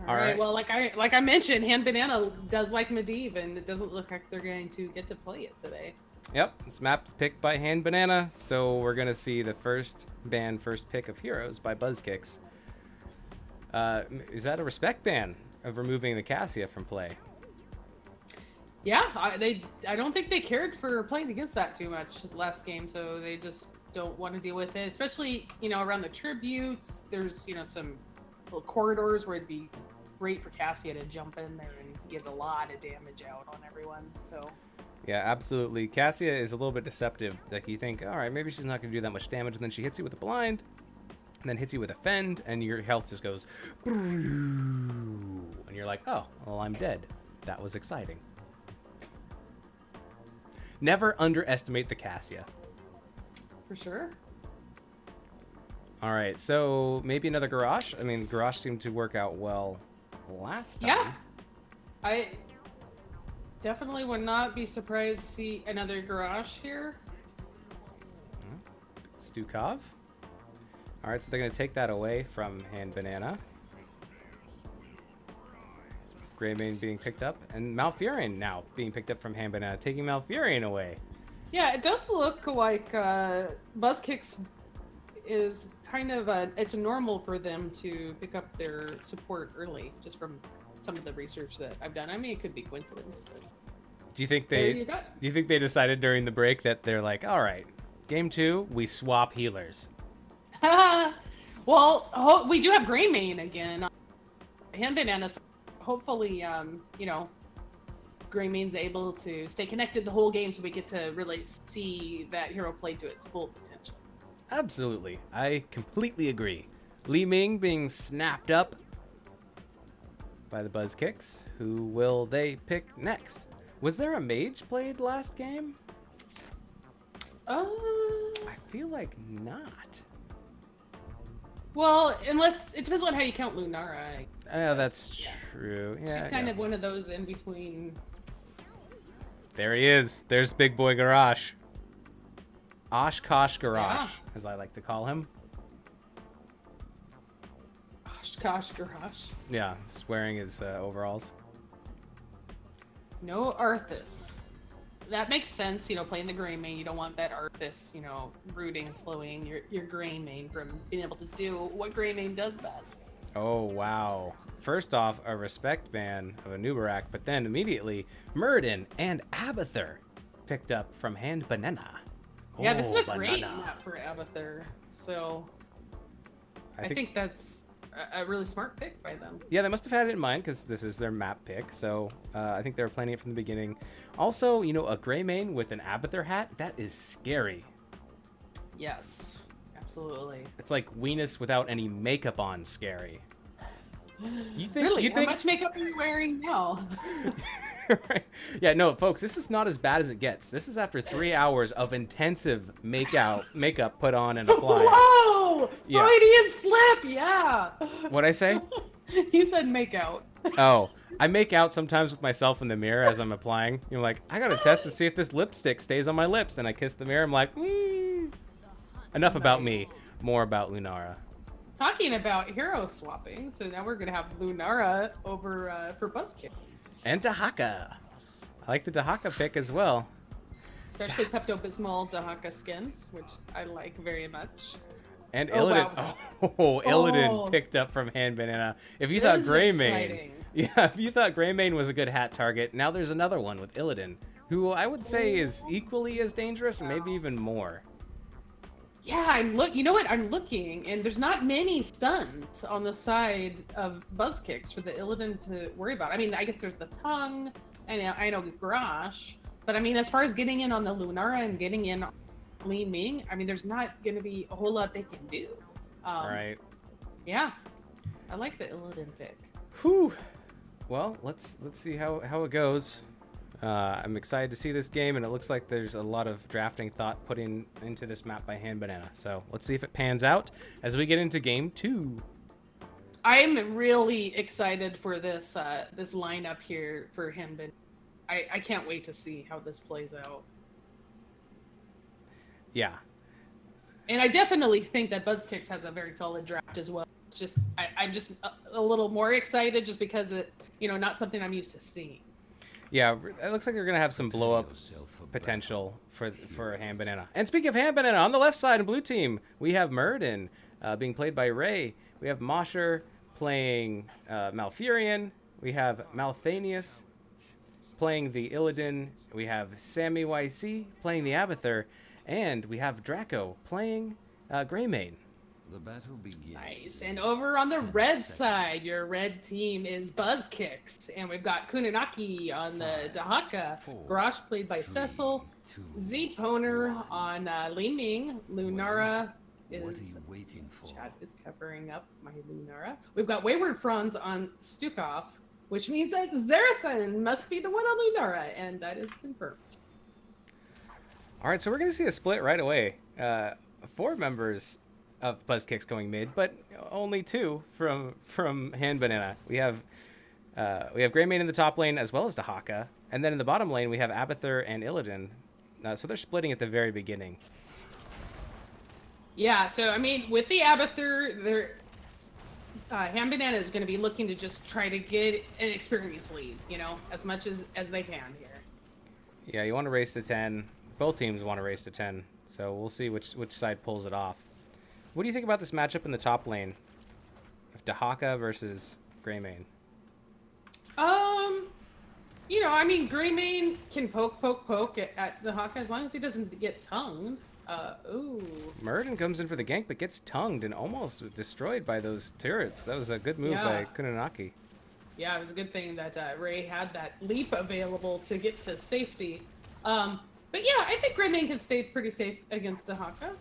B: All right. Well, like I mentioned, Hand Banana does like Medivh, and it doesn't look like they're going to get to play it today.
A: Yep, this map's picked by Hand Banana, so we're gonna see the first pick of heroes by Buzzkicks. Is that a respect ban of removing the Cassia from play?
B: Yeah, I don't think they cared for playing against that too much last game, so they just don't want to deal with it. Especially, you know, around the tributes, there's, you know, some little corridors where it'd be great for Cassia to jump in there and get a lot of damage out on everyone. So.
A: Yeah, absolutely. Cassia is a little bit deceptive. Like, you think, all right, maybe she's not going to do that much damage, and then she hits you with a blind, and then hits you with a fend, and your health just goes, and you're like, oh, well, I'm dead. That was exciting. Never underestimate the Cassia.
B: For sure.
A: All right, so maybe another Garrosh. I mean, Garrosh seemed to work out well last time.
B: Yeah. I definitely would not be surprised to see another Garrosh here.
A: Stukov. All right, so they're going to take that away from Hand Banana. Greymane being picked up, and Malfurion now being picked up from Hand Banana, taking Malfurion away.
B: Yeah, it does look like Buzzkicks is kind of it's normal for them to pick up their support early, just from some of the research that I've done. I mean, it could be coincidence, but
A: do you think they decided during the break that they're like, all right, game 2, we swap healers?
B: Well, we do have Greymane again. Hand Banana. Hopefully, you know, Greymane's able to stay connected the whole game so we get to really see that hero play to its full potential.
A: Absolutely. I completely agree. Li Ming being snapped up by the Buzzkicks. Who will they pick next? Was there a mage played last game? I feel like not.
B: Well, unless it depends on how you count Lunara.
A: Yeah, that's true. Yeah,
B: she's kind of one of those in between.
A: There he is. There's Big Boy Garrosh. Oshkosh Garrosh, as I like to call him.
B: Oshkosh Garrosh.
A: Yeah, he's wearing his overalls.
B: No Arthas. That makes sense, you know, playing the Greymane. You don't want that Arthas, you know, rooting and slowing your Greymane from being able to do what Greymane does best.
A: Oh, wow. First off, a respect ban of a Nubarak, but then immediately Muradin and Abathur picked up from Hand Banana.
B: Yeah, this is a great map for Abathur. So I think that's a really smart pick by them.
A: Yeah, they must have had it in mind because this is their map pick. So I think they were planning it from the beginning. Also, you know, a Greymane with an Abathur hat, that is scary.
B: Yes, absolutely.
A: It's like Venus without any makeup on scary. You think?
B: Really?
A: You
B: How
A: think?
B: much makeup are you wearing now?
A: Right. Yeah, no, folks, this is not as bad as it gets. This is after 3 hours of intensive makeup put on and applied.
B: Whoa!
A: Yeah.
B: Freudian slip. Yeah.
A: What'd I say?
B: You said make out.
A: Oh, I make out sometimes with myself in the mirror as I'm applying. You're like, I gotta test to see if this lipstick stays on my lips. And I kiss the mirror. I'm like, Enough about me. More about Lunara.
B: Talking about hero swapping, so now we're gonna have Lunara over for Buzzkick.
A: And Dahaka. I like the Dahaka pick as well.
B: Especially Pepto-Bismol Dahaka skin, which I like very much.
A: And
B: Oh,
A: Illidan.
B: wow.
A: Oh, Illidan
B: Oh.
A: picked up from Hand Banana. If you
B: This
A: thought
B: is
A: Greymane.
B: exciting.
A: Yeah, if you thought Greymane was a good hat target, now there's another one with Illidan, who I would say is equally as dangerous, or maybe even more.
B: Yeah, you know what? I'm looking, and there's not many stuns on the side of Buzzkicks for the Illidan to worry about. I mean, I guess there's the tongue, and I know Grash, but I mean, as far as getting in on the Lunara and getting in on Li Ming, I mean, there's not going to be a whole lot they can do.
A: Right.
B: Yeah, I like the Illidan pick.
A: Whew. Well, let's see how it goes. I'm excited to see this game, and it looks like there's a lot of drafting thought put into this map by Hand Banana. So let's see if it pans out as we get into game 2.
B: I'm really excited for this this lineup here for him. I can't wait to see how this plays out.
A: Yeah.
B: And I definitely think that Buzzkicks has a very solid draft as well. It's just I'm just a little more excited just because it, not something I'm used to seeing.
A: Yeah, it looks like they're gonna have some blow up potential for Hand Banana. And speaking of Hand Banana, on the left side of blue team, we have Murden being played by Ray. We have Mosher playing Malfurion. We have Malthanius playing the Illidan. We have Sammy YC playing the Abathur, and we have Draco playing Greymane.
C: The battle begins.
B: Nice. And over on the red side, your red team is Buzzkicks. And we've got Kununaki on the Dahaka. Garrosh played by Cecil. Z-Poner on Li Ming. Lunara
C: What are
B: is...
C: you waiting for?
B: Chat is covering up my Lunara. We've got Wayward Franz on Stukov, which means that Zarathan must be the one on Lunara. And that is confirmed.
A: All right, so we're going to see a split right away. 4 members of Buzzkicks going mid, but only 2 from Hand Banana. We have Greymane in the top lane as well as Dahaka, and then in the bottom lane we have Abathur and Illidan. So they're splitting at the very beginning.
B: Yeah, so I mean, with the Abathur, Hand Banana is going to be looking to just try to get an experience lead, as much as they can here.
A: Yeah, you want to race to 10. Both teams want to race to 10, so we'll see which side pulls it off. What do you think about this matchup in the top lane of Dahaka versus Greymane?
B: I mean, Greymane can poke at Dahaka as long as he doesn't get tongued. Ooh.
A: Murden comes in for the gank, but gets tongued and almost destroyed by those turrets. That was a good move by Kununaki.
B: Yeah, it was a good thing that Ray had that leap available to get to safety. But yeah, I think Greymane can stay pretty safe against Dahaka.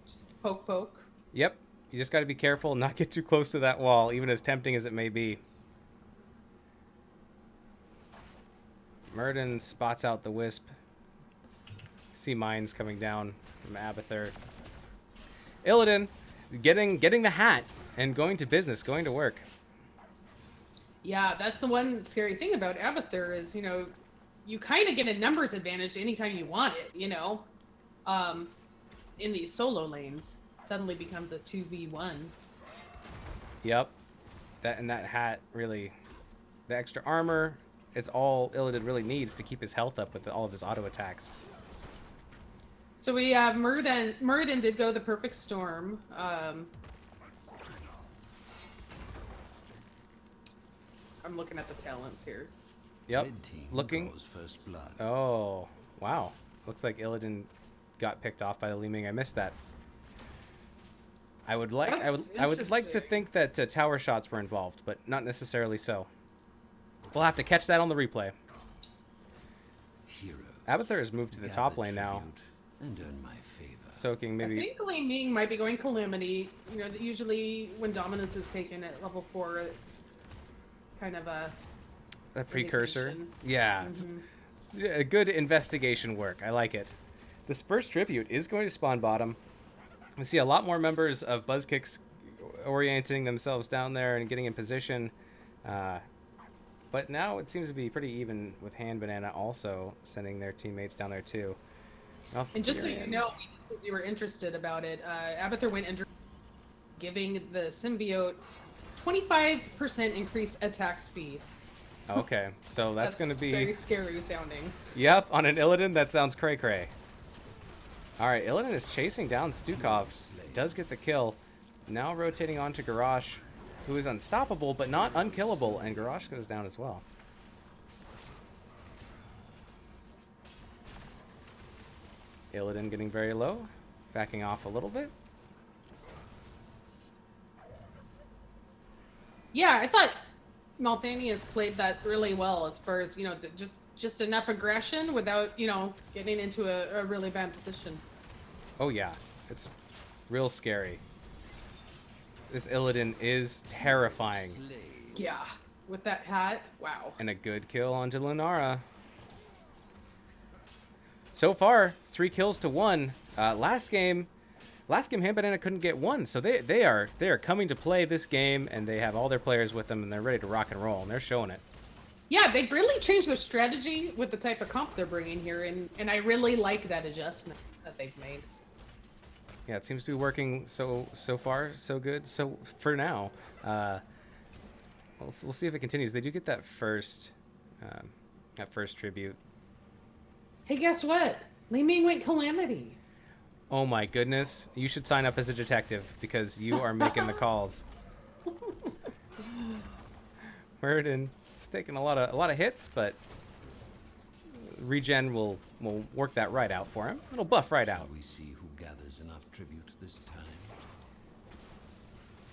B: Just poke.
A: Yep. You just got to be careful and not get too close to that wall, even as tempting as it may be. Murden spots out the Wisp. See mines coming down from Abathur. Illidan getting the hat and going to business, going to work.
B: Yeah, that's the one scary thing about Abathur is, you kind of get a numbers advantage anytime you want it, in these solo lanes. Suddenly becomes a 2v1.
A: Yep. That hat really, the extra armor, it's all Illidan really needs to keep his health up with all of his auto attacks.
B: So we have Murden. Murden did go the perfect storm. I'm looking at the talents here.
A: Yep.
C: Red team
A: Looking.
C: draws first blood.
A: Oh, wow. Looks like Illidan got picked off by the Li Ming. I missed that. I would like I would
B: That's
A: I would like to
B: interesting.
A: think that tower shots were involved, but not necessarily so. We'll have to catch that on the replay.
C: Hero.
A: Abathur has moved to the top lane now,
C: And earn my favor.
A: soaking
B: I
A: maybe.
B: think Li Ming might be going Calamity. You know, usually when dominance is taken at level 4, it's kind of a
A: Precursor.
B: indication.
A: Yeah, it's good investigation work. I like it. This first tribute is going to spawn bottom. We see a lot more members of Buzzkicks orienting themselves down there and getting in position. But now it seems to be pretty even with Hand Banana also sending their teammates down there too.
B: And just so you know, just because you were interested about it, Abathur went into giving the symbiote 25% increased attack speed.
A: Okay, so that's going to be...
B: very scary sounding.
A: Yep, on an Illidan, that sounds cray-cray. Alright, Illidan is chasing down Stukov. Does get the kill. Now rotating on to Garrosh, who is unstoppable, but not unkillable, and Garrosh goes down as well. Illidan getting very low, backing off a little bit.
B: Yeah, I thought Malthanius played that really well as far as, you know, just enough aggression without, you know, getting into a really bad position.
A: Oh yeah, it's real scary. This Illidan is terrifying.
B: Yeah, with that hat, wow.
A: And a good kill onto Lunara. So far, 3 kills to 1. Last game, Hand Banana couldn't get 1, so they are coming to play this game, and they have all their players with them, and they're ready to rock and roll, and they're showing it.
B: Yeah, they've really changed their strategy with the type of comp they're bringing here, and I really like that adjustment that they've made.
A: Yeah, it seems to be working so far, so good. So for now, we'll see if it continues. They do get that first tribute.
B: Hey, guess what? Li Ming went Calamity.
A: Oh my goodness! You should sign up as a detective because you are making the calls. Muradin is taking a lot of hits, but regen will work that right out for him. It'll buff right out.
C: We see who gathers enough tribute this time.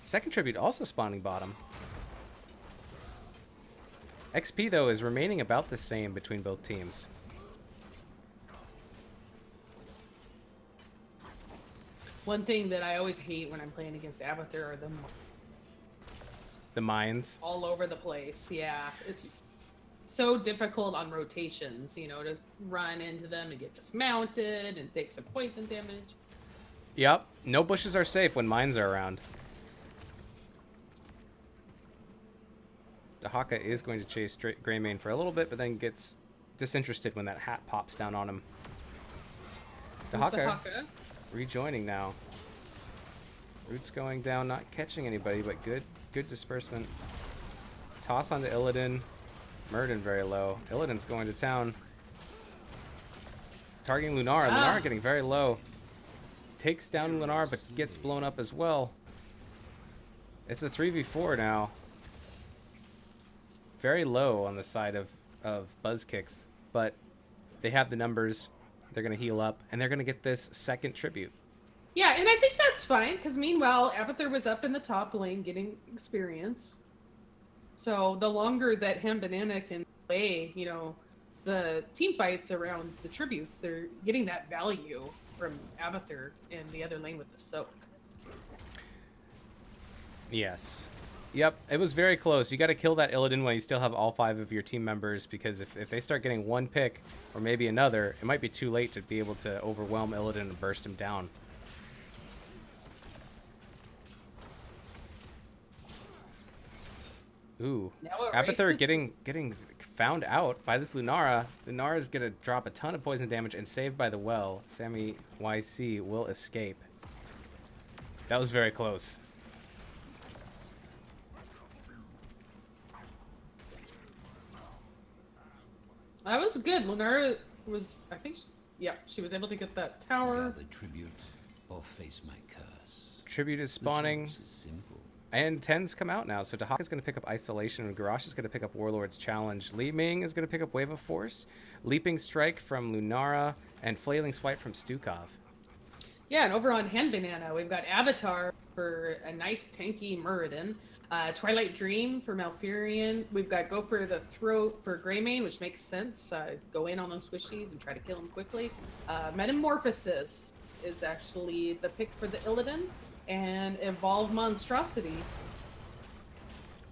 A: Second tribute also spawning bottom. XP though is remaining about the same between both teams.
B: One thing that I always hate when I'm playing against Abathur are
A: The mines.
B: all over the place. Yeah, it's so difficult on rotations, you know, to run into them and get dismounted and take some poison damage.
A: Yep. No bushes are safe when mines are around. Dahaka is going to chase Greymane for a little bit, but then gets disinterested when that hat pops down on him. Dahaka rejoining now. Roots going down, not catching anybody, but good disbursement. Toss onto Illidan. Muradin very low. Illidan's going to town. Targeting Lunara. Lunara getting very low. Takes down Lunara, but gets blown up as well. It's a 3v4 now. Very low on the side of Buzzkicks, but they have the numbers. They're going to heal up, and they're going to get this second tribute.
B: Yeah, and I think that's fine, because meanwhile, Abathur was up in the top lane getting experience. So the longer that Hand Banana can play, you know, the team fights around the tributes, they're getting that value from Abathur in the other lane with the soak.
A: Yes. Yep, it was very close. You got to kill that Illidan while you still have all 5 of your team members, because if they start getting one pick, or maybe another, it might be too late to be able to overwhelm Illidan and burst him down. Ooh, Abathur getting found out by this Lunara. Lunara is going to drop a ton of poison damage and saved by the well. Sammy YC will escape. That was very close.
B: That was good. Lunara was, I think, she was able to get that tower.
C: Gather tribute or face my curse.
A: Tribute is spawning.
C: The choice is simple.
A: And 10's come out now, so Dahaka is going to pick up Isolation, and Garrosh is going to pick up Warlord's Challenge. Li Ming is going to pick up Wave of Force, Leaping Strike from Lunara, and Flailing Swipe from Stukov.
B: Yeah, and over on Hand Banana, we've got Avatar for a nice tanky Muradin. Twilight Dream for Malfurion. We've got Go for the Throat for Greymane, which makes sense. Go in on those squishies and try to kill them quickly. Metamorphosis is actually the pick for the Illidan, and Evolve Monstrosity.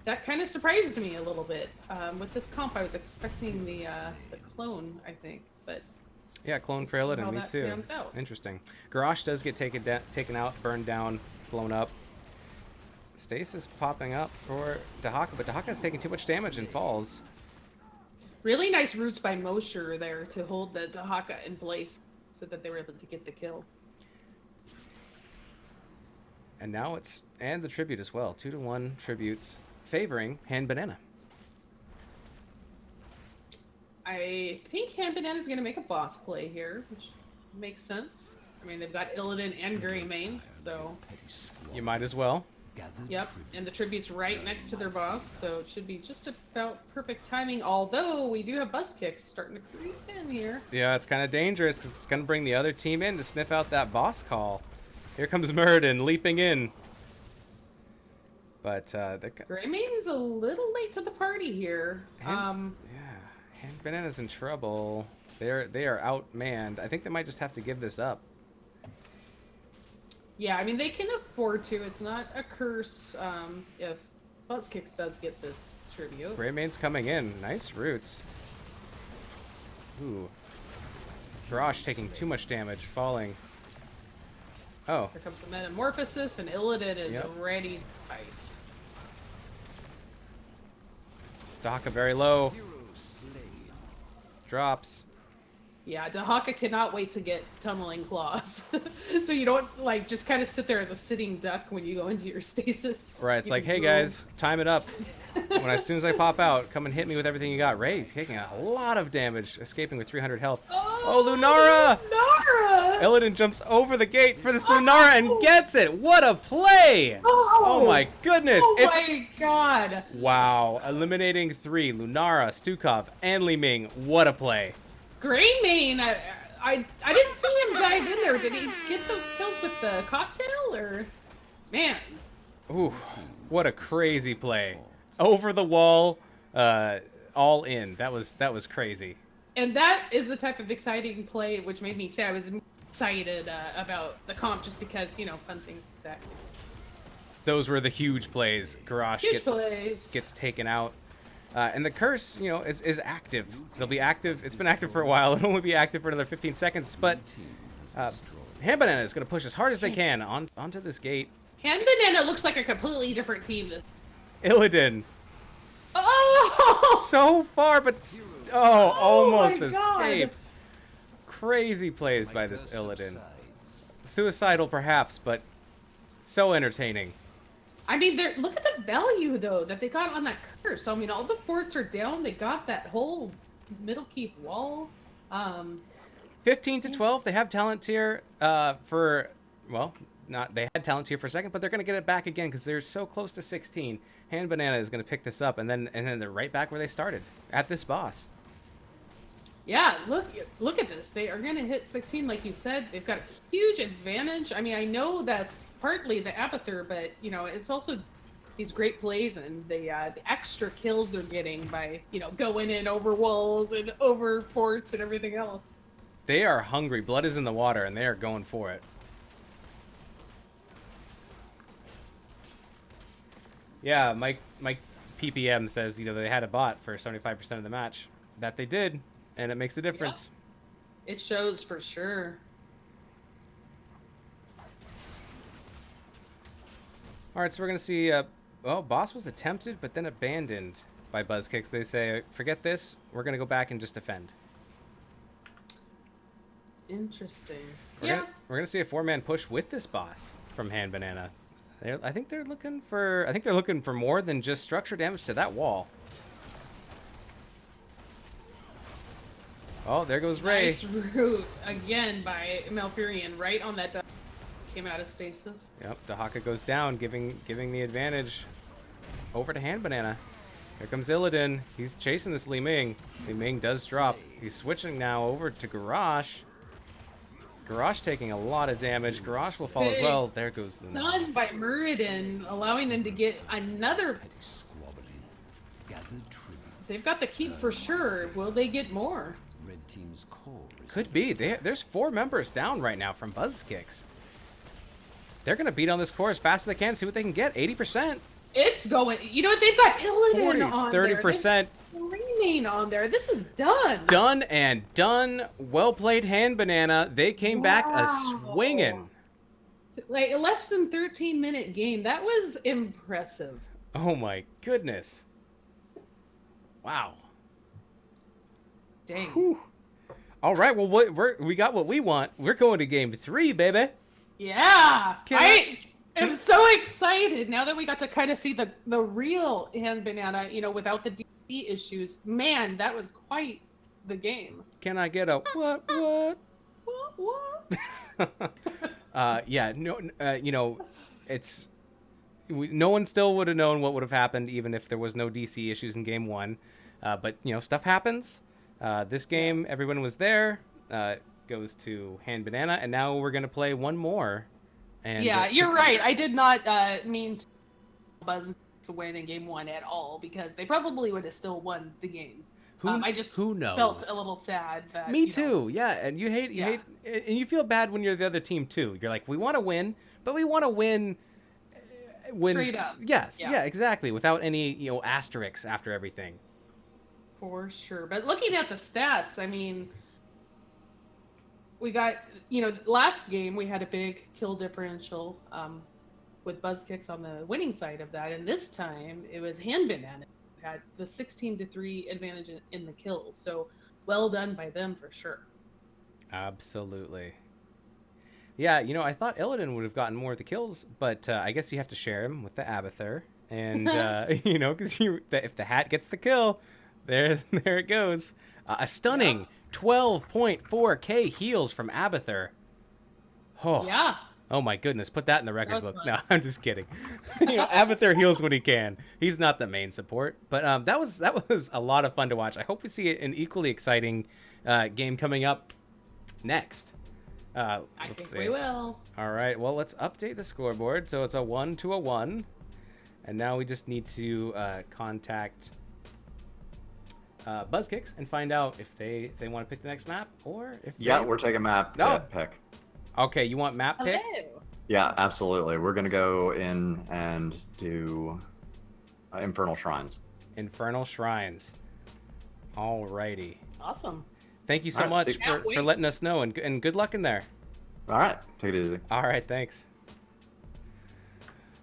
B: That kind of surprised me a little bit. With this comp, I was expecting the clone, I think, but
A: Yeah, clone
B: let's
A: for
B: see
A: Illidan,
B: how
A: me
B: that
A: too.
B: pans out.
A: Interesting. Garrosh does get taken out, burned down, blown up. Stasis popping up for Dahaka, but Dahaka's taking too much damage and falls.
B: Really nice roots by Mosher there to hold the Dahaka in place so that they were able to get the kill.
A: And now and the tribute as well. 2-1 tributes favoring Hand Banana.
B: I think Hand Banana is going to make a boss play here, which makes sense. I mean, they've got Illidan and Greymane, so
A: You might as well.
B: yep. And the tribute's right next to their boss, so it should be just about perfect timing. Although we do have buzz kicks starting to creep in here.
A: Yeah, it's kind of dangerous because it's going to bring the other team in to sniff out that boss call. Here comes Muradin leaping in. But
B: Greymane's a little late to the party here.
A: Hand Banana's in trouble. They are outmanned. I think they might just have to give this up.
B: Yeah, I mean, they can afford to. It's not a curse if Buzzkicks does get this tribute.
A: Greymane's coming in. Nice roots. Ooh. Garrosh taking too much damage, falling. Oh.
B: Here comes the Metamorphosis, and Illidan is
A: Yep.
B: ready to fight.
A: Dahaka very low. Drops.
B: Yeah, Dahaka cannot wait to get Tunneling Claws. So you don't, like, just kind of sit there as a sitting duck when you go into your stasis.
A: Right, it's
B: You
A: like,
B: can
A: hey
B: move.
A: guys, time it up. As soon as I pop out, come and hit me with everything you got. Ray taking a lot of damage, escaping with 300 health. Oh, Lunara!
B: Lunara!
A: Illidan jumps over the gate for this Lunara and gets it. What a play! Oh my goodness!
B: Oh my god!
A: Wow, eliminating 3: Lunara, Stukov, and Li Ming. What a play!
B: Greymane, I didn't see him dive in there. Did he get those kills with the cocktail, or man?
A: Ooh, what a crazy play! Over the wall, all in. That was crazy.
B: And that is the type of exciting play which made me say I was excited about the comp, just because, you know, fun things like that.
A: Those were the huge plays. Garrosh gets taken out. And the curse, you know, is active. It'll be active. It's been active for a while. It'll only be active for another 15 seconds. But Hand Banana is going to push as hard as they can onto this gate.
B: Hand Banana looks like a completely different team.
A: Illidan.
B: Oh!
A: So far, but almost
B: my God.
A: escapes. Crazy plays by this Illidan. Suicidal, perhaps, but so entertaining.
B: I mean, look at the value, though, that they got on that curse. I mean, all the forts are down. They got that whole middle keep wall.
A: 15 to 12, they have talent tier for, well, they had talent tier for a second, but they're going to get it back again because they're so close to 16. Hand Banana is going to pick this up, and then they're right back where they started, at this boss.
B: Yeah, look at this. They are going to hit 16, like you said. They've got a huge advantage. I mean, I know that's partly the Abathur, but, you know, it's also these great plays and the extra kills they're getting by, you know, going in over walls and over forts and everything else.
A: They are hungry. Blood is in the water, and they are going for it. Yeah, Mike PPM says, you know, they had a bot for 75% of the match. That they did, and it makes a difference.
B: Yeah. It shows for sure.
A: All right, so we're going to see, boss was attempted, but then abandoned by Buzzkicks. They say, forget this, we're going to go back and just defend.
B: Interesting.
A: We're gonna see a 4-man push with this boss from Hand Banana. I think they're looking for more than just structure damage to that wall. Oh, there goes Ray.
B: Nice root again by Malfurion, right on that. Came out of stasis.
A: Yep, Dahaka goes down, giving the advantage over to Hand Banana. Here comes Illidan. He's chasing this Li Ming. Li Ming does drop. He's switching now over to Garrosh. Garrosh taking a lot of damage. Garrosh will fall as
B: Big
A: well. There goes the
B: Done by Muradin, allowing them to get another.
C: Petty squabbling. Gathered tribute.
B: They've got the keep for sure. Will they get more?
C: Red team's core is
A: Could be. There's 4 members down right now from Buzz Kicks. They're going to beat on this core as fast as they can, see what they can get. 80%.
B: It's going. You know what? They've got Illidan
A: 40,
B: on
A: 30%.
B: there. Remain on there. This is done.
A: Done and done. Well played, Hand Banana. They came back a swinging.
B: Like a less than 13-minute game. That was impressive.
A: Oh my goodness. Wow.
B: Dang.
A: All right, well, we got what we want. We're going to game 3, baby.
B: Yeah.
A: Can
B: I am so excited now that we got to kind of see the real Hand Banana, you know, without the DC issues. Man, that was quite the game.
A: Can I get a what?
B: What?
A: Yeah, no, you know, no one still would have known what would have happened even if there was no DC issues in game 1. But, you know, stuff happens. This game, everyone was there. Goes to Hand Banana, and now we're going to play one more. And
B: Yeah, you're right. I did not mean to Buzz to win in game 1 at all, because they probably would have still won the game. I just
A: who knows?
B: felt a little sad that
A: Me
B: you know,
A: too. Yeah, and you hate, and you feel bad when you're the other team too. You're like, we want to win, but we want to win.
B: Straight up.
A: Yes.
B: Yeah.
A: Yeah. Exactly. Without any asterisks after everything.
B: For sure. But looking at the stats, I mean, we got, last game we had a big kill differential with Buzz Kicks on the winning side of that. And this time it was Hand Banana who had the 16-3 advantage in the kills. So well done by them for sure.
A: Absolutely. Yeah, I thought Illidan would have gotten more of the kills, but I guess you have to share him with the Abathur. And, because if the hat gets the kill, there it goes. A stunning 12.4k heals from Abathur. Oh.
B: Yeah.
A: Oh my goodness, put that in the record book.
B: Fun.
A: No, I'm just kidding. Abathur heals when he can. He's not the main support, but that was a lot of fun to watch. I hope we see an equally exciting game coming up next.
B: I think we will.
A: All right, well, let's update the scoreboard. So it's a 1 to a 1. And now we just need to contact Buzzkicks and find out if they want to pick the next map or if
E: We're taking map pick.
A: Okay, you want map pick?
B: Hello.
E: Yeah, absolutely. We're gonna go in and do Infernal Shrines.
A: Infernal Shrines. Alrighty.
B: Awesome.
A: Thank you so
E: All right,
A: much
E: see-
A: for letting us know, and good luck in there.
E: All right, take it easy.
A: All right, thanks.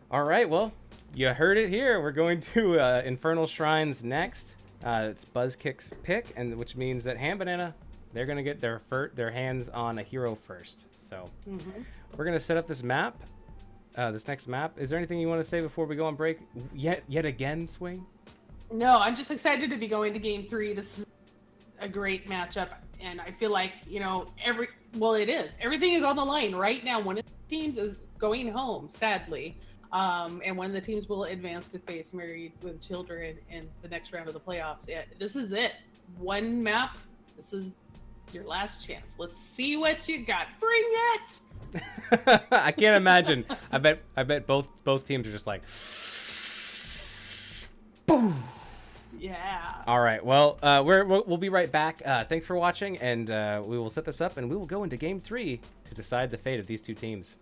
A: All right, well, you heard it here. We're going to Infernal Shrines next. It's Buzzkick's pick, and which means that Hand Banana, they're gonna get their hands on a hero first. So we're gonna set up this map, this next map. Is there anything you want to say before we go on break? Yet again, Swing?
B: No, I'm just excited to be going to game 3. This is a great matchup, and I feel like, it is. Everything is on the line right now. One of the teams is going home, sadly. And one of the teams will advance to face Married with Children in the next round of the playoffs. Yeah, this is it. One map. This is your last chance. Let's see what you got. Bring it!
A: I can't imagine. I bet both teams are just like, boom.
B: Yeah.
A: All right. Well, we'll be right back. Thanks for watching, and we will set this up, and we will go into Game 3 to decide the fate of these two teams.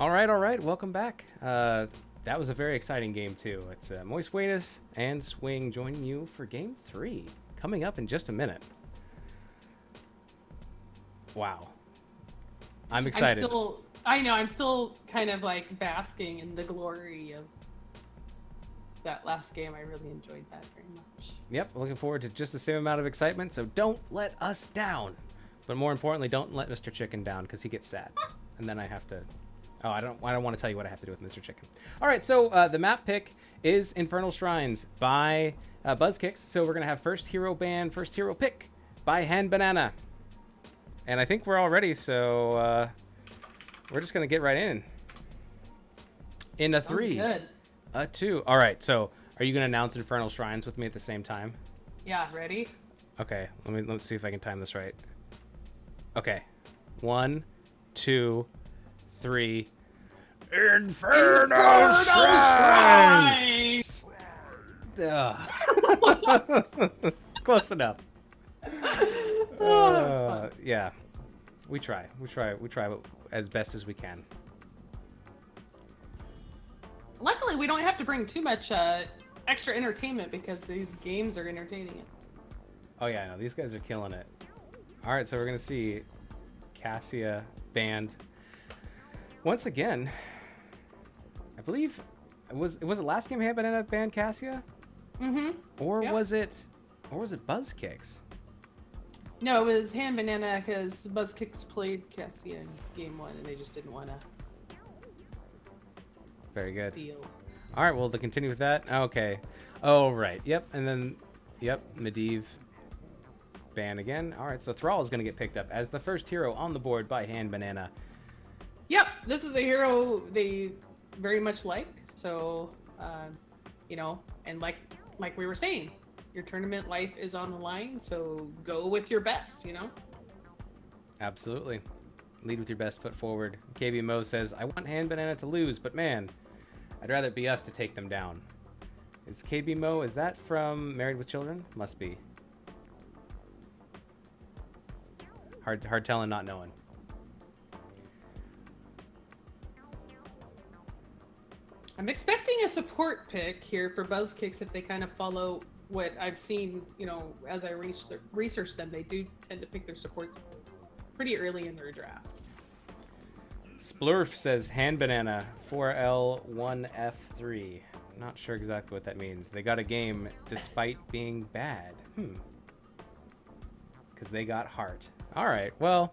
A: All right. Welcome back. That was a very exciting game, too. It's Moist Wayness and Swing joining you for Game 3, coming up in just a minute. Wow. I'm excited.
B: I'm still kind of like basking in the glory of that last game. I really enjoyed that very much.
A: Yep, looking forward to just the same amount of excitement, so don't let us down. But more importantly, don't let Mr. Chicken down, because he gets sad. And then I have to... Oh, I don't want to tell you what I have to do with Mr. Chicken. All right, so the map pick is Infernal Shrines by Buzzkicks. So we're going to have first hero pick by Hand Banana. And I think we're all ready, so we're just going to get right in a 3, a 2. All right, so are you going to announce Infernal Shrines with me at the same time?
B: Yeah, ready?
A: Okay, let's see if I can time this right. Okay, 1, 2, 3. Infernal Shrines! Close enough.
B: Oh, that was fun.
A: Yeah, we try as best as we can.
B: Luckily, we don't have to bring too much extra entertainment because these games are entertaining it.
A: Oh yeah, no, these guys are killing it. All right, so we're gonna see Cassia banned once again. I believe was it last game Hand Banana banned Cassia?
B: Mm-hmm.
A: Or was it Buzzkicks?
B: No, it was Hand Banana because Buzzkicks played Cassia in game 1 and they just didn't want to
A: Very good.
B: deal.
A: All right, well, to continue with that, okay. Oh, right. Yep, and then, Medivh ban again. All right, so Thrall is going to get picked up as the first hero on the board by Hand Banana.
B: Yep, this is a hero they very much like. So, and like we were saying, your tournament life is on the line, so go with your best,
A: Absolutely. Lead with your best foot forward. KB Mo says, I want Hand Banana to lose, but man, I'd rather it be us to take them down. Is KB Mo, is that from Married with Children? Must be. Hard telling, not knowing.
B: I'm expecting a support pick here for Buzzkicks if they kind of follow what I've seen, as I research them. They do tend to pick their supports pretty early in their drafts.
A: Splurf says Hand Banana 4L1F3. Not sure exactly what that means. They got a game despite being bad. Because they got heart. All right, well,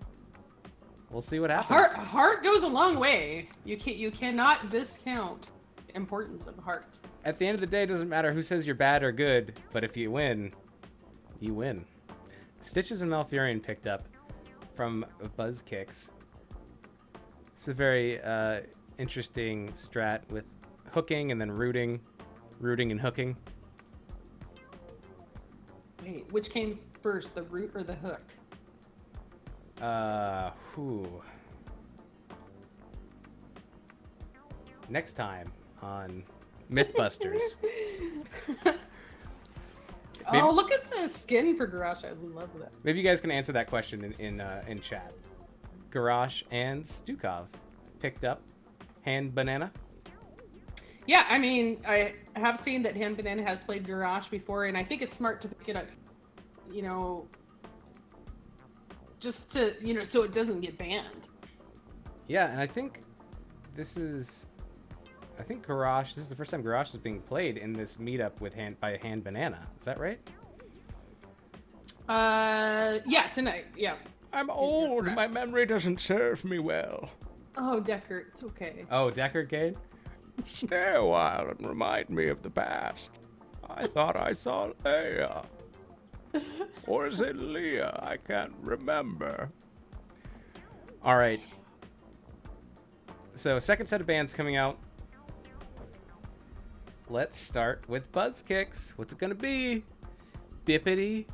A: we'll see what happens.
B: Heart goes a long way. You cannot discount the importance of heart.
A: At the end of the day, it doesn't matter who says you're bad or good, but if you win, you win. Stitches and Malfurion picked up from Buzzkicks. It's a very interesting strat with hooking and then rooting and hooking.
B: Wait, which came first, the root or the hook?
A: Next time on Mythbusters.
B: Oh, look at the skin for Garage. I love that.
A: Maybe you guys can answer that question in chat. Garage and Stukov picked up Hand Banana.
B: Yeah, I mean, I have seen that Hand Banana has played Garage before, and I think it's smart to pick it up, just to, so it doesn't get banned.
A: Yeah, and I think Garage, this is the first time Garage is being played in this meetup by Hand Banana. Is that right?
B: Yeah, tonight, yeah.
A: I'm old. My memory doesn't serve me well.
B: Oh, Deckard, it's okay.
A: Oh, Deckard Cade? Stay a while and remind me of the past. I thought I saw Leia. Or is it Leah? I can't remember. All right. So, second set of bands coming out. Let's start with Buzzkicks. What's it gonna be? Bippity,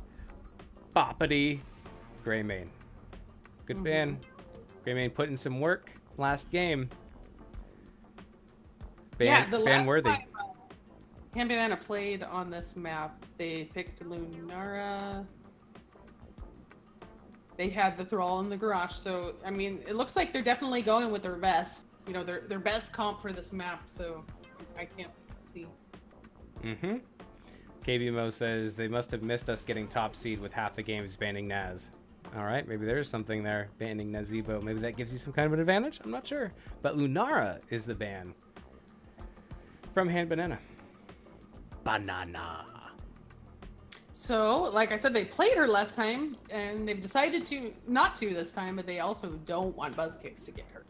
A: Boppity, Greymane. Good band. Greymane put in some work last game.
B: The last
A: worthy.
B: time Hand Banana played on this map, they picked Lunara. They had the Thrall in the Garage, so I mean, it looks like they're definitely going with their best. their best comp for this map. So I can't see.
A: Mm-hmm. KBMO says they must have missed us getting top seed with half the games banning Naz. All right, maybe there's something there. Banning Nazeebo. Maybe that gives you some kind of an advantage. I'm not sure. But Lunara is the ban from Hand Banana. Banana.
B: So, like I said, they played her last time, and they've decided to not to this time, but they also don't want Buzzkicks to get hurt.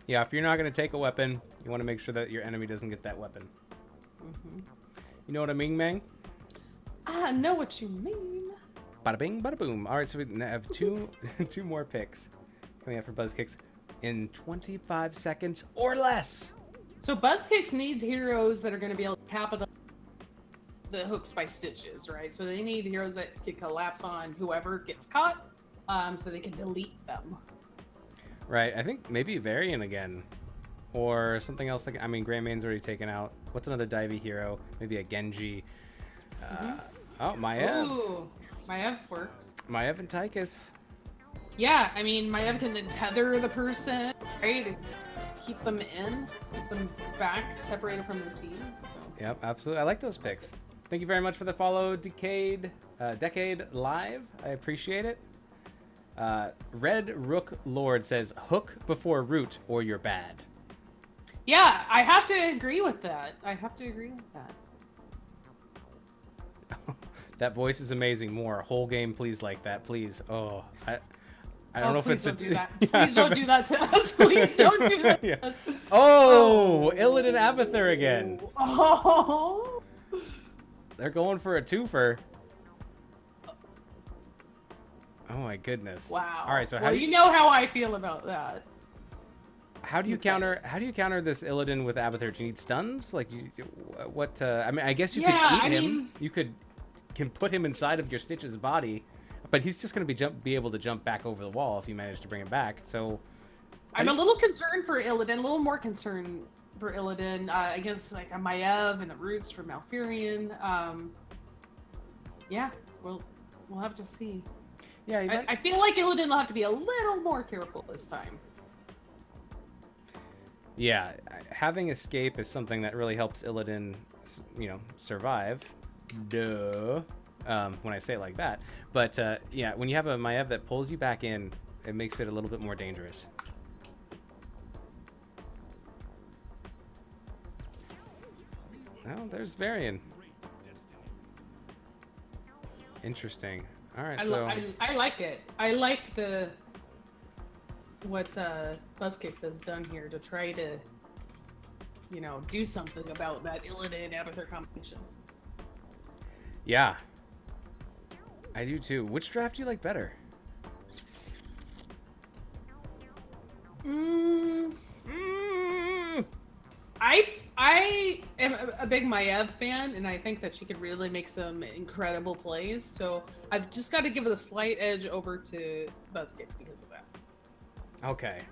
A: Yeah, if you're not going to take a weapon, you want to make sure that your enemy doesn't get that weapon.
B: Mm-hmm.
A: You know what I mean, Mang?
B: I know what you mean.
A: Bada bing, bada boom. All right, so we have two more picks coming up for Buzzkicks in 25 seconds or less.
B: So Buzzkicks needs heroes that are going to be able to capitalize the hooks by stitches, right? So they need heroes that can collapse on whoever gets caught, so they can delete them.
A: Right, I think maybe Varian again. Or something else. I mean, Grandmane's already taken out. What's another divey hero? Maybe a Genji. Oh, Maiev.
B: Ooh, Maiev works.
A: Maiev and Tychus.
B: Yeah, I mean, Maiev can then tether the person, right? And keep them keep them back, separated from their team. So.
A: Yep, absolutely. I like those picks. Thank you very much for the follow, Decade Live. I appreciate it. Red Rook Lord says, hook before root or you're bad.
B: Yeah, I have to agree with that.
A: That voice is amazing. More whole game, please, like that, please. Oh, I don't know if it's
B: don't do that. Please don't do that to us. Please don't do that to us.
A: Oh, Illidan Abathur again.
B: Oh.
A: They're going for a twofer. Oh my goodness.
B: Wow.
A: All right, so
B: well, you know how I feel about that.
A: How do you counter this Illidan with Abathur? Do you need stuns? Like, what? I mean, I guess you could eat him. You can put him inside of your Stitch's body, but he's just going to be able to jump back over the wall if you manage to bring him back. So,
B: I'm a little concerned for Illidan. A little more concerned for Illidan against like a Maiev and the roots for Malfurion. Yeah, we'll have to see.
A: Yeah,
B: I feel like Illidan will have to be a little more careful this time.
A: Yeah, having escape is something that really helps Illidan, survive. Duh. When I say it like that. But, yeah, when you have a Maiev that pulls you back in, it makes it a little bit more dangerous. Oh, there's Varian. Interesting. All right,
B: I like it. I like what Buzzkicks has done here to try to, do something about that Illidan Abathur combination.
A: Yeah. I do too. Which draft do you like better?
B: I am a big Maiev fan, and I think that she could really make some incredible plays. So I've just got to give it a slight edge over to Buzzkicks because of that. Okay.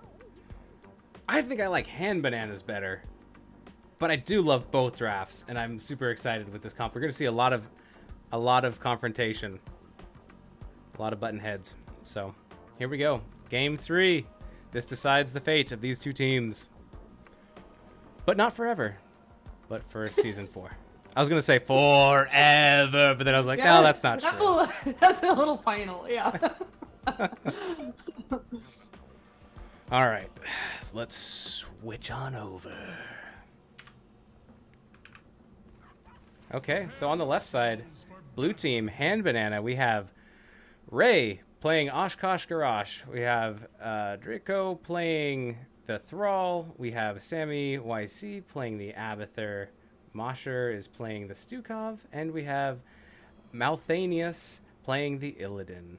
A: I think I like Hand Bananas better, but I do love both drafts, and I'm super excited with this comp. We're gonna see a lot of confrontation, a lot of button heads. So here we go, Game 3. This decides the fate of these two teams, but not forever, but for Season 4. I was gonna say forever, but then I was like, no, that's not true.
B: That's a little final, yeah.
A: All right, let's switch on over. Okay, so on the left side, blue team, Hand Banana, we have Ray playing Oshkosh Garrosh. We have Draco playing the Thrall. We have Sammy YC playing the Abathur. Mosher is playing the Stukov. And we have Malthanius playing the Illidan.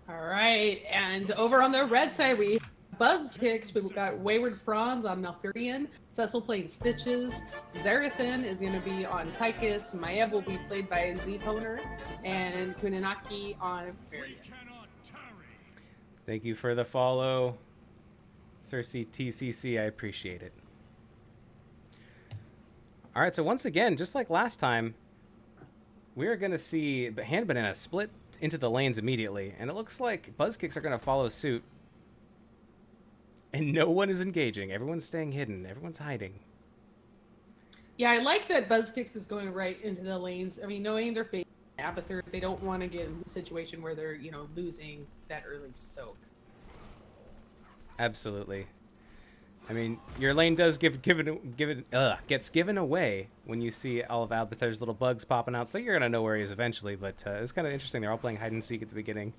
B: All right, and over on the red side, we Buzzkicks. We've got Wayward Franz on Malfurion. Cecil playing Stitches. Zarathan is going to be on Tychus. Maiev will be played by Z-Poner. And Kunanaki on Varian.
A: Thank you for the follow, Cersei TCC. I appreciate it. All right, so once again, just like last time, we are going to see Hand Banana split into the lanes immediately. And it looks like Buzzkicks are going to follow suit. And no one is engaging. Everyone's staying hidden. Everyone's hiding.
B: Yeah, I like that BuzzKicks is going right into the lanes. I mean, knowing they're facing Abathur, they don't want to get in a situation where they're, losing that early soak.
A: Absolutely. I mean, your lane does gets given away when you see all of Abathur's little bugs popping out, so you're gonna know where he is eventually. But it's kind of interesting. They're all playing hide and seek at the beginning.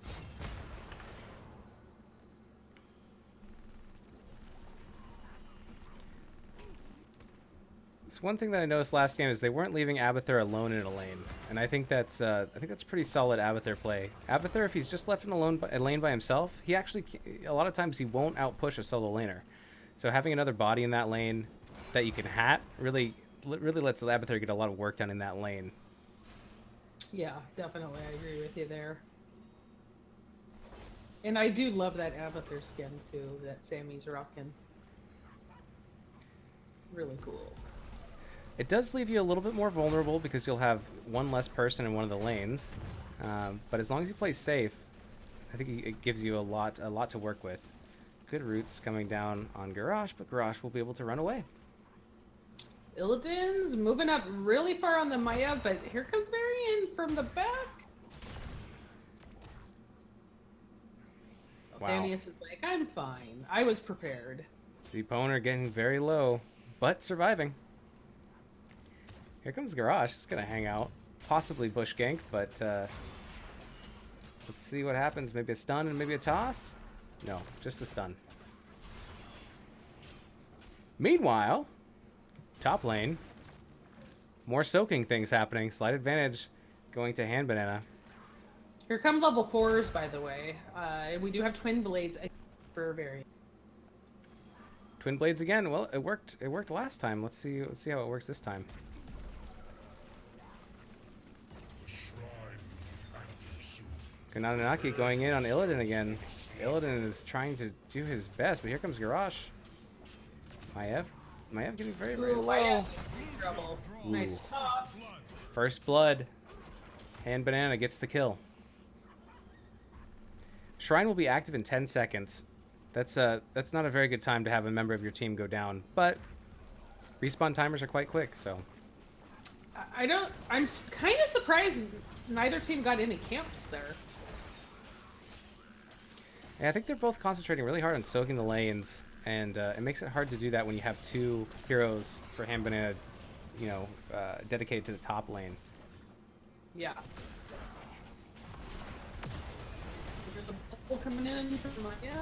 A: So one thing that I noticed last game is they weren't leaving Abathur alone in a lane, and I think that's pretty solid Abathur play. Abathur, if he's just left in a lane by himself, he actually a lot of times he won't outpush a solo laner. So having another body in that lane that you can hat really lets Abathur get a lot of work done in that lane.
B: Yeah, definitely. I agree with you there. And I do love that Abathur skin too, that Sammy's rocking. Really cool.
A: It does leave you a little bit more vulnerable because you'll have one less person in one of the lanes. But as long as you play safe, I think it gives you a lot to work with. Good roots coming down on Garrosh, but Garrosh will be able to run away.
B: Illidan's moving up really far on the Maya, but here comes Varian from the back.
A: Wow.
B: Thanius is like, I'm fine. I was prepared.
A: Opponent getting very low, but surviving. Here comes Garrosh. He's going to hang out. Possibly bush gank, but let's see what happens. Maybe a stun and maybe a toss? No, just a stun. Meanwhile, top lane. More soaking things happening. Slight advantage going to Hand Banana.
B: Here come level 4s, by the way. We do have Twin Blades for Varian.
A: Twin Blades again. Well, it worked. It worked last time. Let's see how it works this time. Kananaki going in on Illidan again. Illidan is trying to do his best, but here comes Garrosh. Maiev getting very, very
B: Ooh,
A: low.
B: Trouble.
A: Ooh.
B: Nice toss.
A: First blood. Hand Banana gets the kill. Shrine will be active in 10 seconds. That's not a very good time to have a member of your team go down, but respawn timers are quite quick, so.
B: I'm kind of surprised neither team got any camps there.
A: Yeah, I think they're both concentrating really hard on soaking the lanes, and it makes it hard to do that when you have two heroes for Hand Banana, dedicated to the top lane.
B: Yeah. There's a bubble coming in from Maya.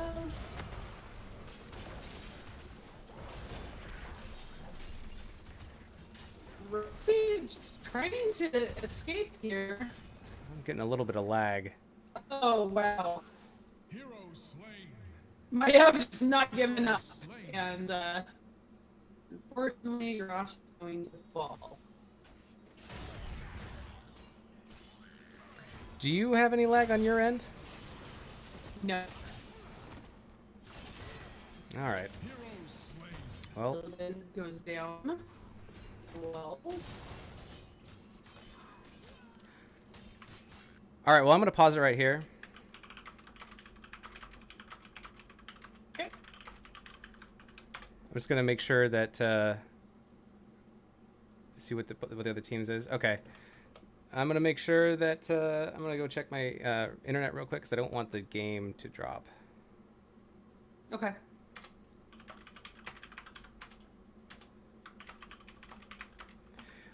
B: Just trying to escape here.
A: I'm getting a little bit of lag.
B: Oh, wow. Maya is not giving up. And unfortunately, Garrosh is going to fall.
A: Do you have any lag on your end?
B: No.
A: All right. Well,
B: Then goes down as well.
A: all right. Well, I'm gonna pause it right here.
B: Okay.
A: I'm just gonna make sure that see what the other teams is. Okay. I'm gonna make sure that I'm gonna go check my internet real quick because I don't want the game to drop.
B: Okay.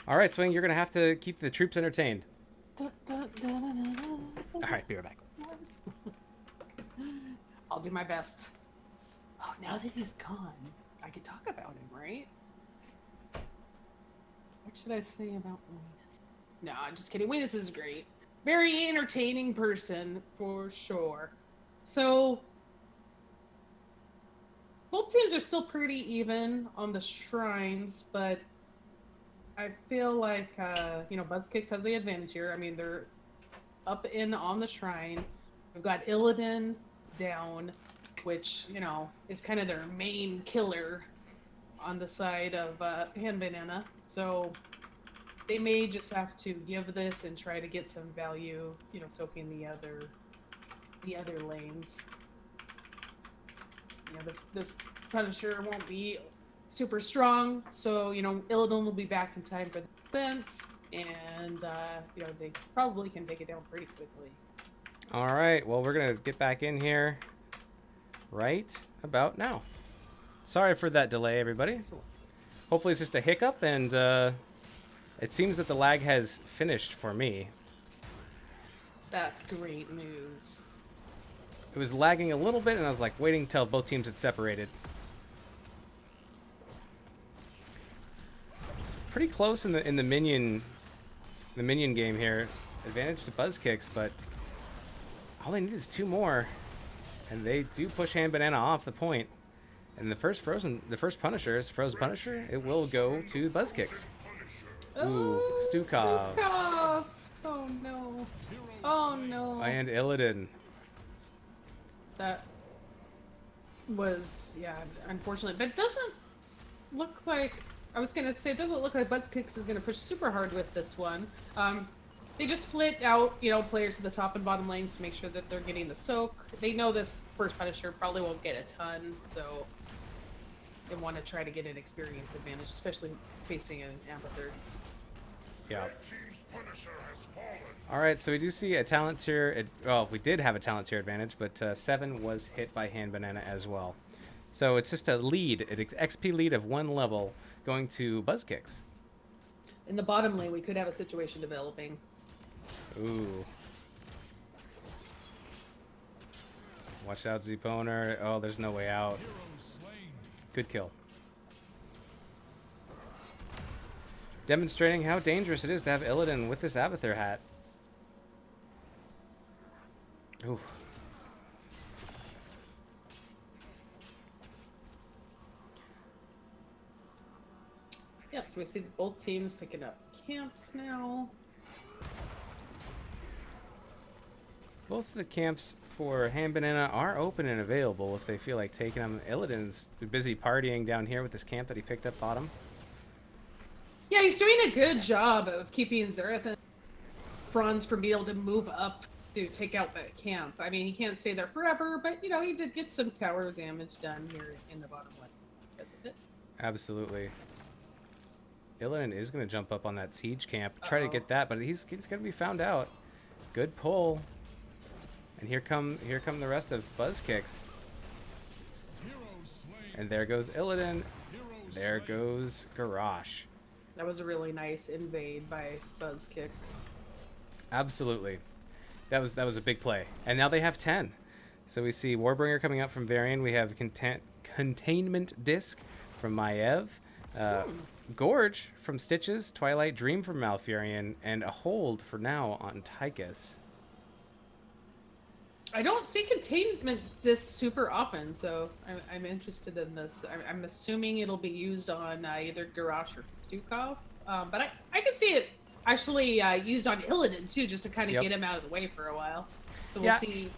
A: All right, Swing. You're gonna have to keep the troops entertained. All right, be right back.
B: I'll do my best. Oh, now that he's gone, I can talk about him, right? What should I say about Weenus? No, I'm just kidding. Weenus is great. Very entertaining person, for sure. So, both teams are still pretty even on the shrines, but I feel like, BuzzKicks has the advantage here. I mean, they're up in on the shrine. We've got Illidan down, which, is kind of their main killer on the side of Hand Banana. So they may just have to give this and try to get some value, soaking the other lanes. this Punisher won't be super strong, so Illidan will be back in time for the defense, and they probably can take it down pretty quickly.
A: All right, well, we're gonna get back in here right about now. Sorry for that delay, everybody.
B: Excellent.
A: Hopefully it's just a hiccup, and it seems that the lag has finished for me.
B: That's great news.
A: It was lagging a little bit, and I was like waiting until both teams had separated. Pretty close in the minion game here. Advantage to Buzz Kicks, but all they need is 2 more, and they do push Hand Banana off the point. And the first Punisher is Frozen Punisher. It will go to Buzz Kicks. Ooh, Stukov.
B: Stukov. Oh no. Oh no.
A: And Illidan.
B: That was, unfortunate. But it doesn't look like, I was going to say, it doesn't look like Buzzkicks is going to push super hard with this one. They just split out, players to the top and bottom lanes to make sure that they're getting the soak. They know this first Punisher probably won't get a ton, so they want to try to get an experience advantage, especially facing an Amphitheater.
A: Yeah. All right, so we do see a talent tier. Well, we did have a talent tier advantage, but 7 was hit by Hand Banana as well. So it's just a lead, an XP lead of 1 level going to Buzz Kicks.
B: In the bottom lane, we could have a situation developing.
A: Ooh. Watch out, Zponer. Oh, there's no way out. Good kill. Demonstrating how dangerous it is to have Illidan with this Abathur hat. Ooh.
B: Yep, so we see both teams picking up camps now.
A: Both of the camps for Hand Banana are open and available if they feel like taking them. Illidan's busy partying down here with this camp that he picked up bottom.
B: Yeah, he's doing a good job of keeping Xerath and Franz from being able to move up to take out that camp. I mean, he can't stay there forever, but, he did get some tower damage done here in the bottom lane because of it.
A: Absolutely. Illidan is going to jump up on that siege camp, try to get that, but he's going to be found out. Good pull. And here come the rest of Buzz Kicks. And there goes Illidan. There goes Garrosh.
B: That was a really nice invade by Buzz Kicks.
A: Absolutely. That was a big play. And now they have 10. So we see Warbringer coming up from Varian. We have Containment Disc from Maiev. Gorge from Stitches. Twilight Dream from Malfurion. And a hold for now on Tychus.
B: I don't see Containment Disc super often, so I'm interested in this. I'm assuming it'll be used on either Garrosh or Stukov. But I can see it actually used on Illidan too, just to kind of get him out of the way for a while. So we'll see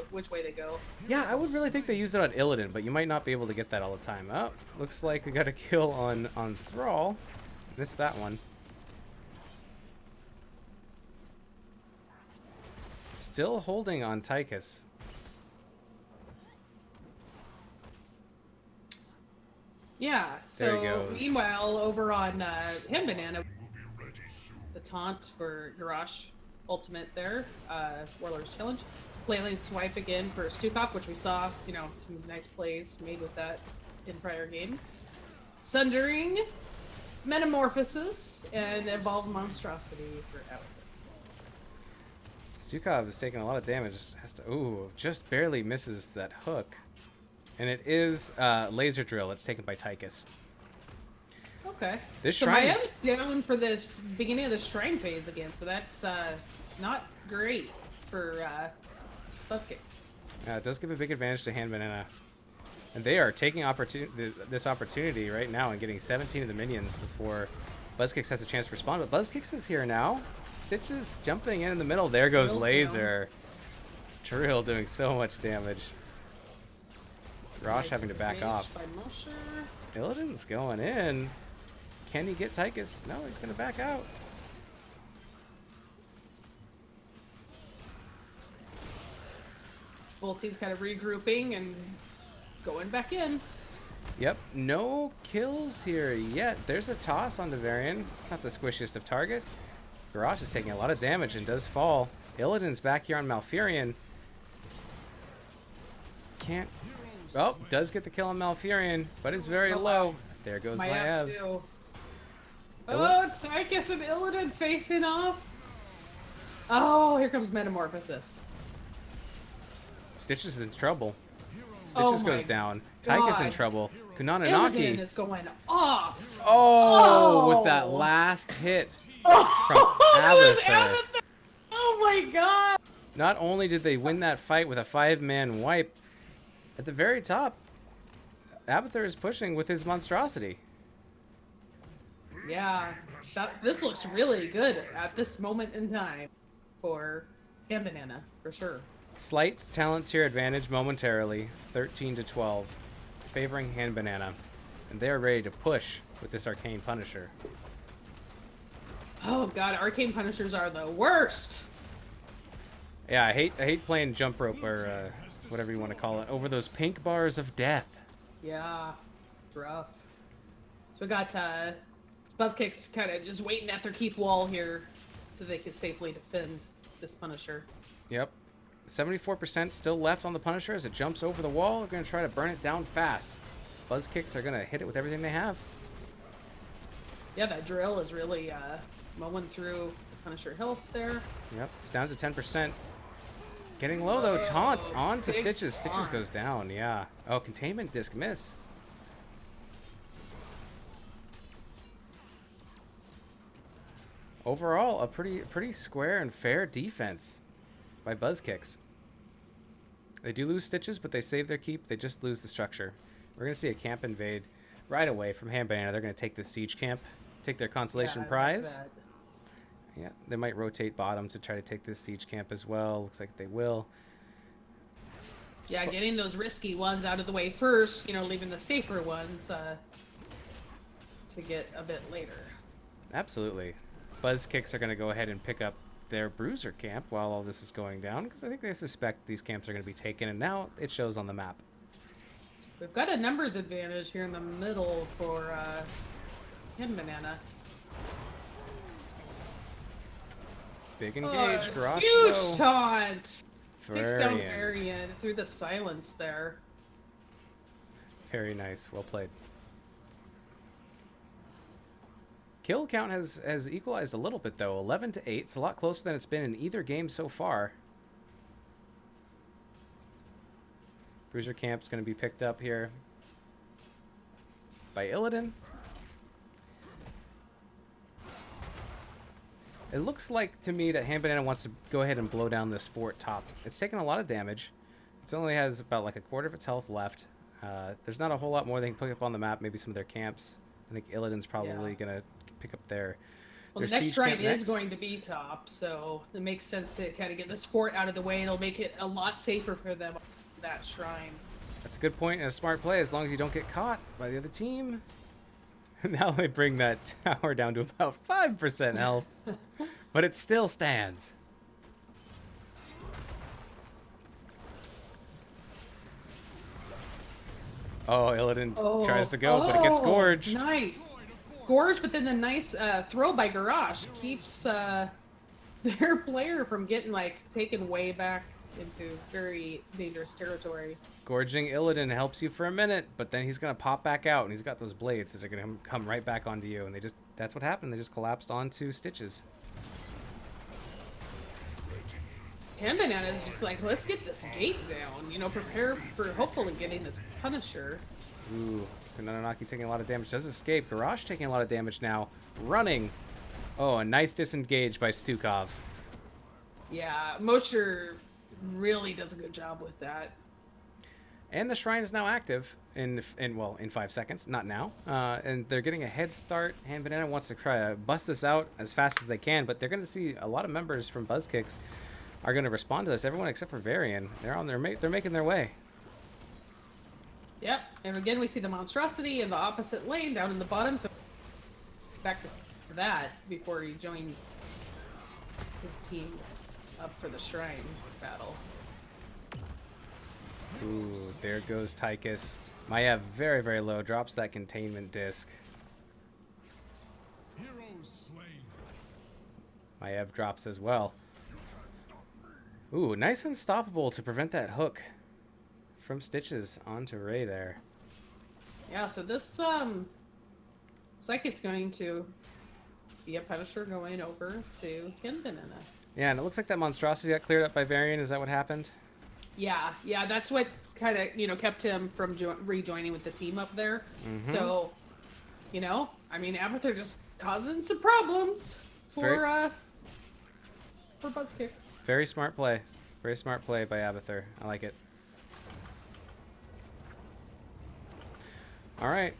B: which way they go.
A: Yeah, I would really think they used it on Illidan, but you might not be able to get that all the time. Oh, looks like we got a kill on Thrall. Missed that one. Still holding on Tychus.
B: Yeah,
A: There he
B: so
A: goes.
B: meanwhile, over on Hand Banana, the taunt for Garrosh ultimate there, Warlord's Challenge. Flailing Swipe again for Stukov, which we saw, some nice plays made with that in prior games. Sundering, Metamorphosis, and Evolved Monstrosity for Out.
A: Stukov is taking a lot of damage. Just barely misses that hook. And it is Laser Drill. It's taken by Tychus.
B: Okay.
A: This
B: so
A: shrine...
B: Maev's down for the beginning of the shrine phase again, so that's not great for Buzz Kicks.
A: It does give a big advantage to Hand Banana. And they are taking this opportunity right now and getting 17 of the minions before Buzzkicks has a chance to respond. But Buzzkicks is here now. Stitches jumping in the middle. There goes Laser. Drill doing so much damage. Garrosh having to back off. Illidan's going in. Can he get Tychus? No, he's going to back out.
B: Both teams kind of regrouping and going back in.
A: Yep, no kills here yet. There's a toss on the Varian. It's not the squishiest of targets. Garrosh is taking a lot of damage and does fall. Illidan's back here on Malfurion. Can't... Oh, does get the kill on Malfurion, but it's very low. There goes my Ev.
B: Too. Oh, Tychus and Illidan facing off. Oh, here comes Metamorphosis.
A: Stitches is in trouble.
B: Oh
A: Stitches
B: my
A: goes down. Tychus in
B: God.
A: trouble.
B: Illidan
A: Kunananaki.
B: is going off.
A: Oh, with that
B: Oh.
A: last hit
B: Oh,
A: from
B: that was
A: Abathur.
B: Abathur. Oh my God.
A: Not only did they win that fight with a 5-man wipe, at the very top, Abathur is pushing with his monstrosity.
B: Yeah, this looks really good at this moment in time for Ham Banana, for sure.
A: Slight talent tier advantage momentarily, 13 to 12, favoring Hand Banana, and they are ready to push with this Arcane Punisher.
B: Oh God, Arcane Punishers are the worst.
A: Yeah, I hate playing jump rope or whatever you want to call it over those pink bars of death.
B: Yeah, it's rough. So we got Buzzkicks kind of just waiting at their keep wall here so they can safely defend this Punisher.
A: Yep. 74% still left on the Punisher as it jumps over the wall. They're going to try to burn it down fast. Buzz kicks are going to hit it with everything they have.
B: Yeah, that drill is really mowing through the Punisher health there.
A: Yep, it's down to 10%. Getting low though. Taunt on to
B: big
A: Stitches. Stitches
B: taunt.
A: goes down, yeah. Oh, containment disc miss. Overall, a pretty square and fair defense by Buzzkicks. They do lose Stitches, but they save their keep. They just lose the structure. We're going to see a camp invade right away from Ham Banana. They're going to take this siege camp, take their consolation
B: Yeah, I like
A: prize.
B: that.
A: Yeah, they might rotate bottom to try to take this siege camp as well. Looks like they will.
B: Yeah, getting those risky ones out of the way first, you know, leaving the safer ones to get a bit later.
A: Absolutely. Buzz Kicks are going to go ahead and pick up their Bruiser camp while all this is going down, because I think they suspect these camps are going to be taken, and now it shows on the map.
B: We've got a numbers advantage here in the middle for Ham Banana.
A: Big engage, Garrosh
B: Huge
A: low.
B: taunt! Takes down
A: Varian.
B: Varian through the silence there.
A: Very nice. Well played. Kill count has equalized a little bit, though. 11 to 8. It's a lot closer than it's been in either game so far. Bruiser camp's going to be picked up here by Illidan. It looks like to me that Ham Banana wants to go ahead and blow down this fort top. It's taken a lot of damage. It only has about like a quarter of its health left. There's not a whole lot more they can pick up on the map. Maybe some of their camps. I think Illidan's probably going to pick up their
B: Well, the
A: siege
B: next shrine
A: camp
B: is
A: next.
B: going to be top, so it makes sense to kind of get this fort out of the way. It'll make it a lot safer for them, that shrine.
A: That's a good point and a smart play as long as you don't get caught by the other team. Now they bring that tower down to about 5% health, but it still stands. Oh, Illidan tries to go, but it gets gorged.
B: Nice. Gorged, but then the nice throw by Garrosh keeps their player from getting, like, taken way back into very dangerous territory.
A: Gorging Illidan helps you for a minute, but then he's going to pop back out, and he's got those blades that are going to come right back onto you, and that's what happened. They just collapsed onto Stitches.
B: Ham Banana is just like, let's get this gate down, you know, prepare for hopefully getting this Punisher.
A: Ooh, Kunananaki taking a lot of damage. Does escape. Garrosh taking a lot of damage now. Running. Oh, a nice disengage by Stukov.
B: Yeah, Mosher really does a good job with that.
A: And the shrine is now active in 5 seconds, not now. And they're getting a head start. Ham Banana wants to try to bust this out as fast as they can, but they're going to see a lot of members from Buzzkicks are going to respond to this. Everyone except for Varian, they're making their way.
B: Yep, and again we see the monstrosity in the opposite lane down in the bottom, so back to that before he joins his team up for the shrine battle.
A: Ooh, there goes Tychus. Maya very, very low. Drops that containment disc. Maiev drops as well. Ooh, nice unstoppable to prevent that hook from Stitches onto Ray there.
B: Yeah, so this looks like it's going to be a Punisher going over to Hin Banana.
A: Yeah, and it looks like that monstrosity got cleared up by Varian. Is that what happened?
B: Yeah, that's what kind of, kept him from rejoining with the team up there. So, I mean, Abathur just causing some problems for Buzz Kicks.
A: Very smart play. Very smart play by Abathur. I like it. All right.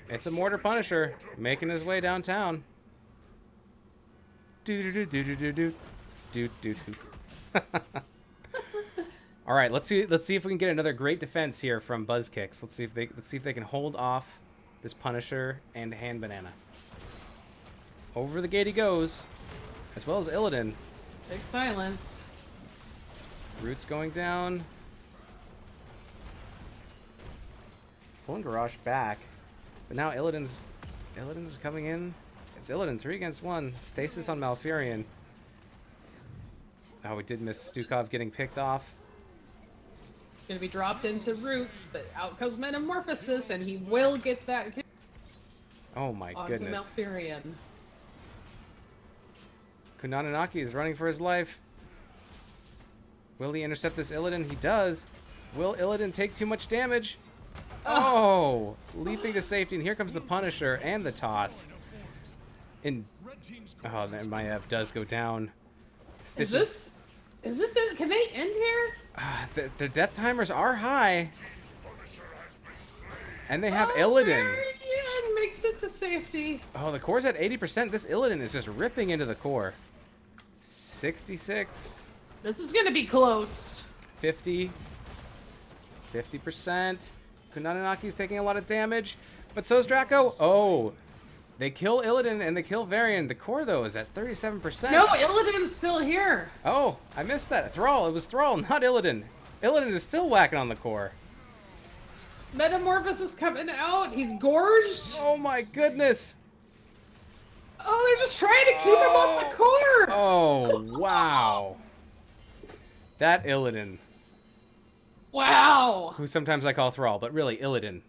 A: It's a Mortar Punisher making his way downtown. Do. All right, let's see if we can get another great defense here from Buzz Kicks. Let's see if they can hold off this Punisher and Hand Banana. Over the gate he goes, as well as Illidan.
B: Big silence.
A: Roots going down. Pulling Garrosh back. But now Illidan's coming in. It's Illidan 3 against 1. Stasis on Malfurion. Oh, we did miss Stukov getting picked off.
B: Gonna be dropped into Roots, but out comes Metamorphosis, and he will get that
A: Oh my
B: onto
A: goodness.
B: Malfurion.
A: Kunananaki is running for his life. Will he intercept this Illidan? He does. Will Illidan take too much damage? Oh! Leaping to safety, and here comes the Punisher and the toss. Oh, then Maiev does go down. Stitches.
B: Is this it? Can they end here?
A: Their death timers are high. And they have Illidan.
B: Varian makes it to safety.
A: Oh, the core's at 80%. This Illidan is just ripping into the core. 66.
B: This is gonna be close.
A: 50. 50%. Kunananaki's taking a lot of damage. But so's Draco. Oh. They kill Illidan and they kill Varian. The core, though, is at 37%.
B: No, Illidan's still here.
A: Oh, I missed that. Thrall. It was Thrall, not Illidan. Illidan is still whacking on the core.
B: Metamorphosis coming out. He's gorged.
A: Oh, my goodness.
B: Oh, they're just trying to keep him off the core.
A: Oh, wow. That Illidan.
B: Wow.
A: Who sometimes I call Thrall, but really Illidan.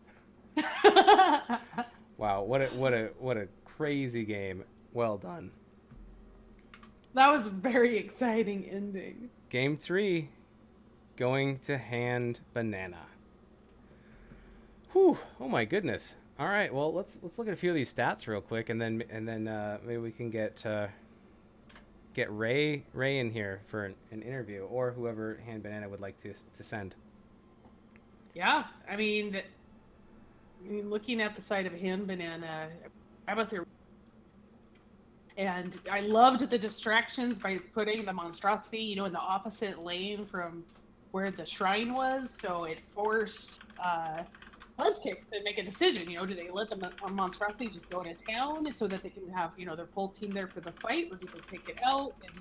A: Wow, what a crazy game. Well done.
B: That was a very exciting ending.
A: Game 3 going to Hand Banana. Whew, oh my goodness. All right, well, let's look at a few of these stats real quick, and then maybe we can get Ray in here for an interview, or whoever Hand Banana would like to send.
B: Yeah, I mean, looking at the side of Hand Banana, how about their... And I loved the distractions by putting the monstrosity, in the opposite lane from where the shrine was, so it forced Buzz Kicks to make a decision. Do they let the monstrosity just go into town so that they can have, their full team there for the fight, or do they take it out? And,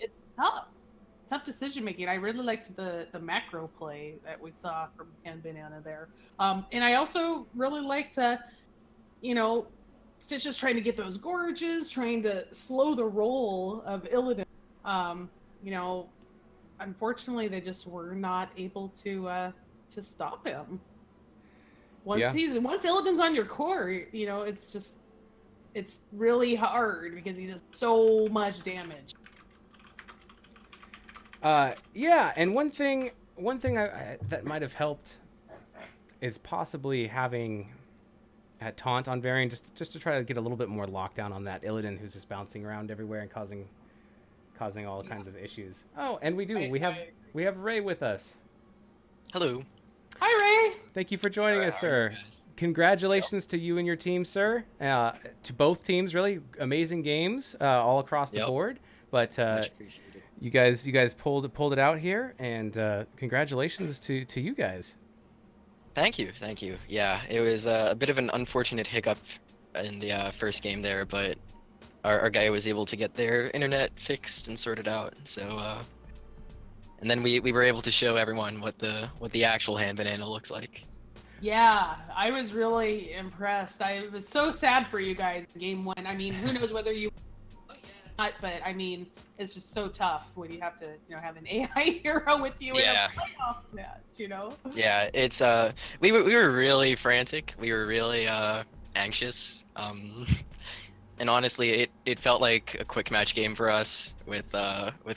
B: it's tough decision making. I really liked the macro play that we saw from Hand Banana there. And I also really liked, Stitches trying to get those gorges, trying to slow the roll of Illidan. Unfortunately, they just were not able to stop him. Once Illidan's on your core, it's really hard because he does so much damage.
A: Yeah, and one thing that might have helped is possibly having a taunt on Varian just to try to get a little bit more lockdown on that Illidan who's just bouncing around everywhere and causing all kinds of issues. Oh, and we have Ray with us.
I: Hello.
B: Hi, Ray.
A: Thank you for joining us, sir. Congratulations to you and your team, sir. To both teams, really amazing games all across the board. But
I: Much appreciated.
A: you guys pulled it out here, and congratulations to you guys.
I: Thank you. Yeah, it was a bit of an unfortunate hiccup in the first game there, but our guy was able to get their internet fixed and sorted out. So and then we were able to show everyone what the actual hand banana looks like.
B: Yeah, I was really impressed. I was so sad for you guys in game 1. I mean, who knows whether you not, but I mean, it's just so tough when you have to, have an AI hero with you
I: Yeah.
B: in a playoff match,
I: Yeah, it's we were really frantic. We were really anxious. And honestly, it felt like a quick match game for us with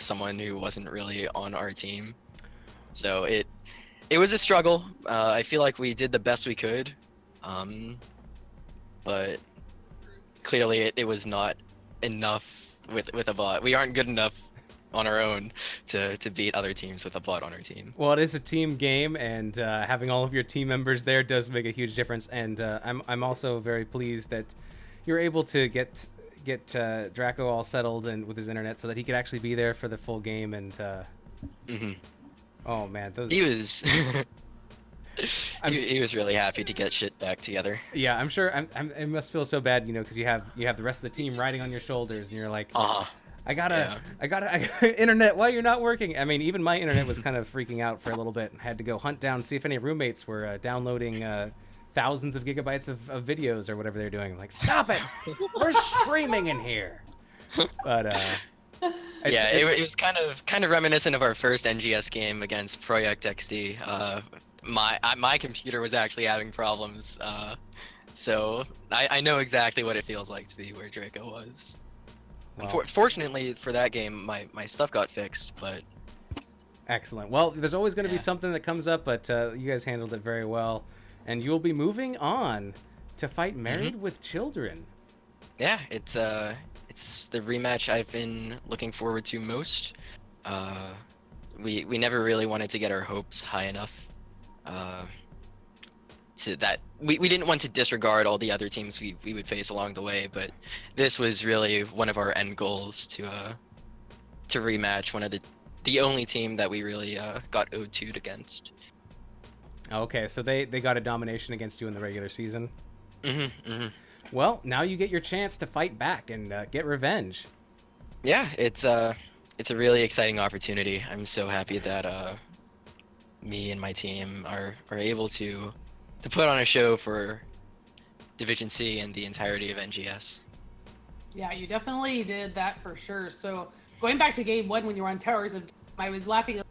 I: someone who wasn't really on our team. So it was a struggle. I feel like we did the best we could, but clearly it was not enough with a bot. We aren't good enough on our own to beat other teams with a bot on our team.
A: Well, it is a team game, and having all of your team members there does make a huge difference. And I'm also very pleased that you're able to get Draco all settled and with his internet so that he could actually be there for the full game. And oh man, those
I: he was he was really happy to get shit back together.
A: Yeah, I'm sure. It must feel so bad, because you have the rest of the team riding on your shoulders, and you're like, I gotta internet. Why you're not working? I mean, even my internet was kind of freaking out for a little bit. I had to go hunt down, see if any roommates were downloading thousands of gigabytes of videos or whatever they're doing. I'm like, stop it! We're streaming in here. But
I: yeah, it was kind of reminiscent of our first NGS game against Project XD. My computer was actually having problems, so I know exactly what it feels like to be where Draco was. Wow. Fortunately for that game, my stuff got fixed, but...
A: Excellent. Well, there's always going to be something that comes up, but you guys handled it very well. And you'll be moving on to fight Married with Children. Yeah,
I: it's the rematch I've been looking forward to most. We never really wanted to get our hopes high enough. To that we didn't want to disregard all the other teams we would face along the way, but this was really one of our end goals to rematch one of the only team that we really got 0-2'd against.
A: Okay, so they got a domination against you in the regular season. Well, now you get your chance to fight back and get revenge.
I: Yeah, it's a really exciting opportunity. I'm so happy that me and my team are able to put on a show for Division C and the entirety of NGS.
B: Yeah, you definitely did that for sure. So going back to game 1 when you were on Towers of Doom, I was laughing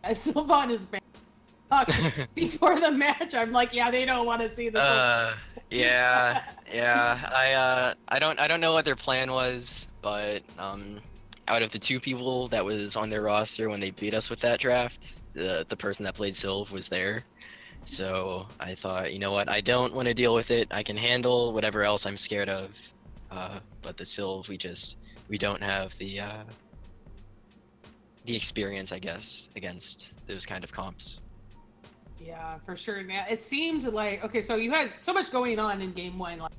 B: at Sylvanas before the match. I'm like, yeah, they don't want to see this.
I: Yeah. I don't know what their plan was, but out of the 2 people that was on their roster when they beat us with that draft, the person that played Sylv was there. So I thought, you know what, I don't want to deal with it. I can handle whatever else I'm scared of. But the Sylv, we don't have the experience, I guess, against those kind of comps.
B: Yeah, for sure. Now it seemed like, okay, so you had so much going on in game 1, like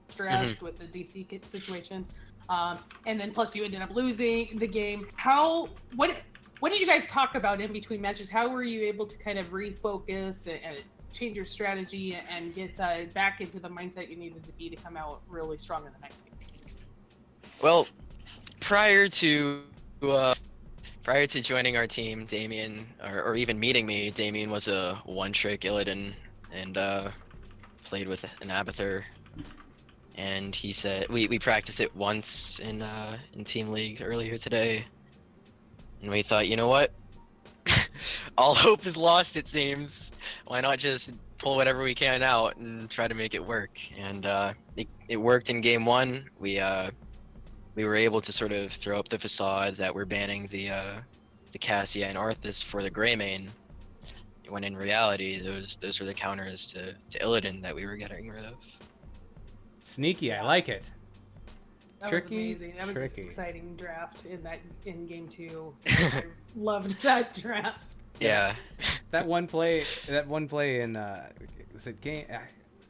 B: stressed with the DC situation, and then plus you ended up losing the game. What did you guys talk about in between matches? How were you able to kind of refocus and change your strategy and get back into the mindset you needed to be to come out really strong in the next game?
I: Well, prior to joining our team, Damien, or even meeting me, Damien was a one-trick Illidan and played with an Abathur. And he said we practiced it once in Team League earlier today. And we thought, you know what? All hope is lost, it seems. Why not just pull whatever we can out and try to make it work? And it worked in game 1. We were able to sort of throw up the facade that we're banning the Cassia and Arthas for the Greymane, when in reality those were the counters to Illidan that we were getting rid of.
A: Sneaky, I like it.
B: That
A: tricky,
B: was amazing. That was
A: tricky.
B: an exciting draft in game 2. I loved that draft.
I: Yeah.
A: That one play in was it game?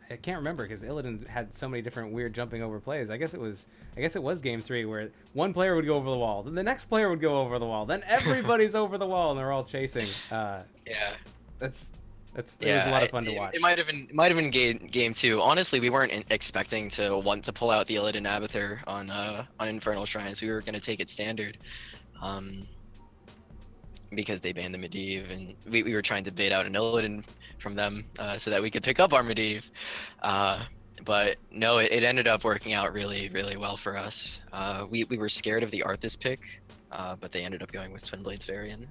A: I can't remember because Illidan had so many different weird jumping over plays. I guess it was game 3 where one player would go over the wall, then the next player would go over the wall, then everybody's over the wall and they're all chasing.
I: Yeah.
A: It was a lot of fun to watch.
I: It might have been game 2. Honestly, we weren't expecting to want to pull out the Illidan Abathur on Infernal Shrines. We were going to take it standard. because they banned the Medivh, and we were trying to bait out an Illidan from them so that we could pick up our Medivh. But no, it ended up working out really, really well for us. We were scared of the Arthas pick, but they ended up going with Twin Blades Varian.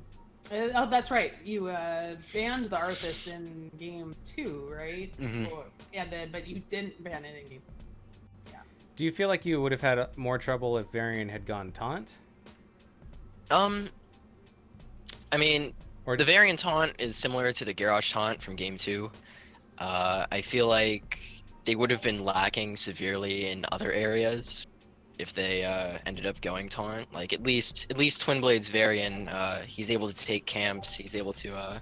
B: Oh, that's right. You banned the Arthas in game 2, right?
I: Mhm.
B: But you didn't ban it in game.
A: Do you feel like you would have had more trouble if Varian had gone taunt?
I: I mean,
A: Or
I: the Varian taunt is similar to the Garrosh taunt from game 2. I feel like they would have been lacking severely in other areas if they ended up going taunt. Like at least Twin Blades Varian, he's able to take camps. He's able to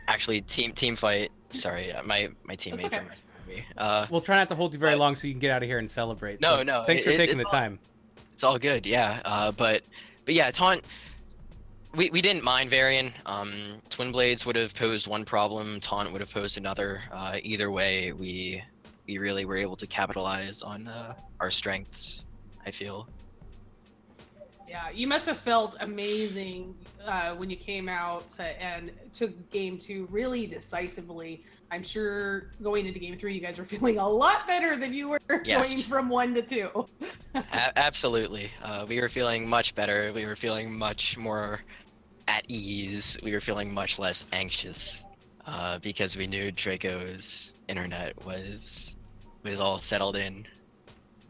I: actually team fight. Sorry, my teammates
B: okay.
I: are me.
A: We'll try not to hold you very
I: but-
A: long so you can get out of here and celebrate.
I: No,
A: So
I: no,
A: Thanks for taking
I: it's
A: the
I: all-
A: time.
I: It's all good, yeah. But yeah, taunt. We didn't mind Varian. Twin Blades would have posed one problem. Taunt would have posed another. Either way, we really were able to capitalize on our strengths, I feel.
B: Yeah, you must have felt amazing when you came out and took game 2 really decisively. I'm sure going into game 3, you guys were feeling a lot better than you were
I: Yes.
B: going from 1 to 2.
I: Absolutely. We were feeling much better. We were feeling much more at ease. We were feeling much less anxious because we knew Draco's internet was all settled in.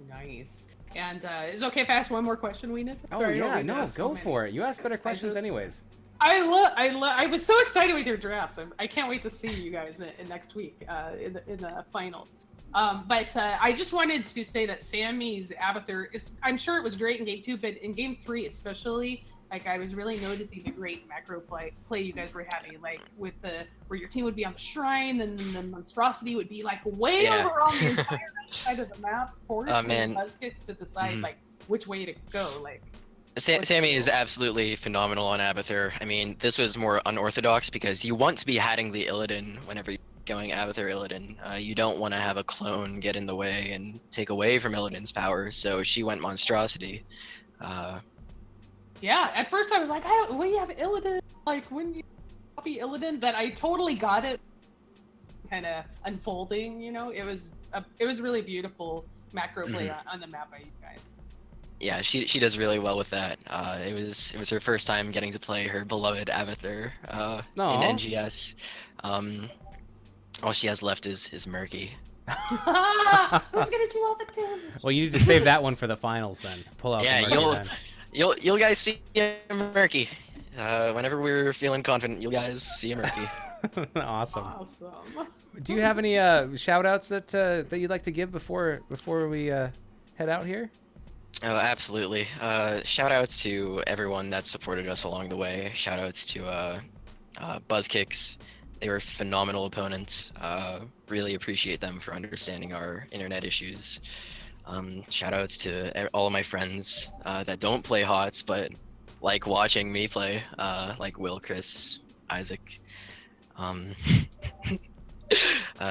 B: Nice. And is it okay if I ask one more question, Weenus?
A: Oh
B: Sorry, I
A: yeah,
B: don't mean to
A: no,
B: ask so
A: go
B: many.
A: for it. You ask better questions
B: just-
A: anyways.
B: I was so excited with your drafts. I can't wait to see you guys next week in the finals. But I just wanted to say that Sammy's Abathur is. I'm sure it was great in game 2, but in game 3 especially, like I was really noticing the great macro play you guys were having, like with where your team would be on the shrine, and then the monstrosity would be like way
I: Yeah.
B: over on the entire side of the map, forcing
I: man.
B: Buzzkicks to decide
I: Mhm.
B: like which way to go. Like
I: Sammy is absolutely phenomenal on Abathur. I mean, this was more unorthodox because you want to be hatting the Illidan whenever you're going Abathur Illidan. You don't want to have a clone get in the way and take away from Illidan's power, so she went Monstrosity.
B: yeah, at first I was like, we have Illidan. Like when you copy Illidan, but I totally got it. Kind of unfolding, you know. It was really beautiful macro play on the map by you guys.
I: Yeah, she does really well with that. It was her first time getting to play her beloved Abathur in
A: Aw.
I: NGS. All she has left is Murky.
B: Who's gonna do all the damage?
A: Well, you need to save that one for the finals then. Pull out
I: Yeah,
A: the Murky
I: you'll guys see a Murky. Whenever we're feeling confident, you guys see a Murky.
A: then. Awesome.
B: Awesome.
A: Do you have any shout outs that you'd like to give before we head out here?
I: Oh, absolutely. Shout outs to everyone that supported us along the way. Shout outs to Buzzkicks. They were phenomenal opponents. Really appreciate them for understanding our internet issues. Shout outs to all of my friends that don't play HOTS but like watching me play, like Will, Chris, Isaac.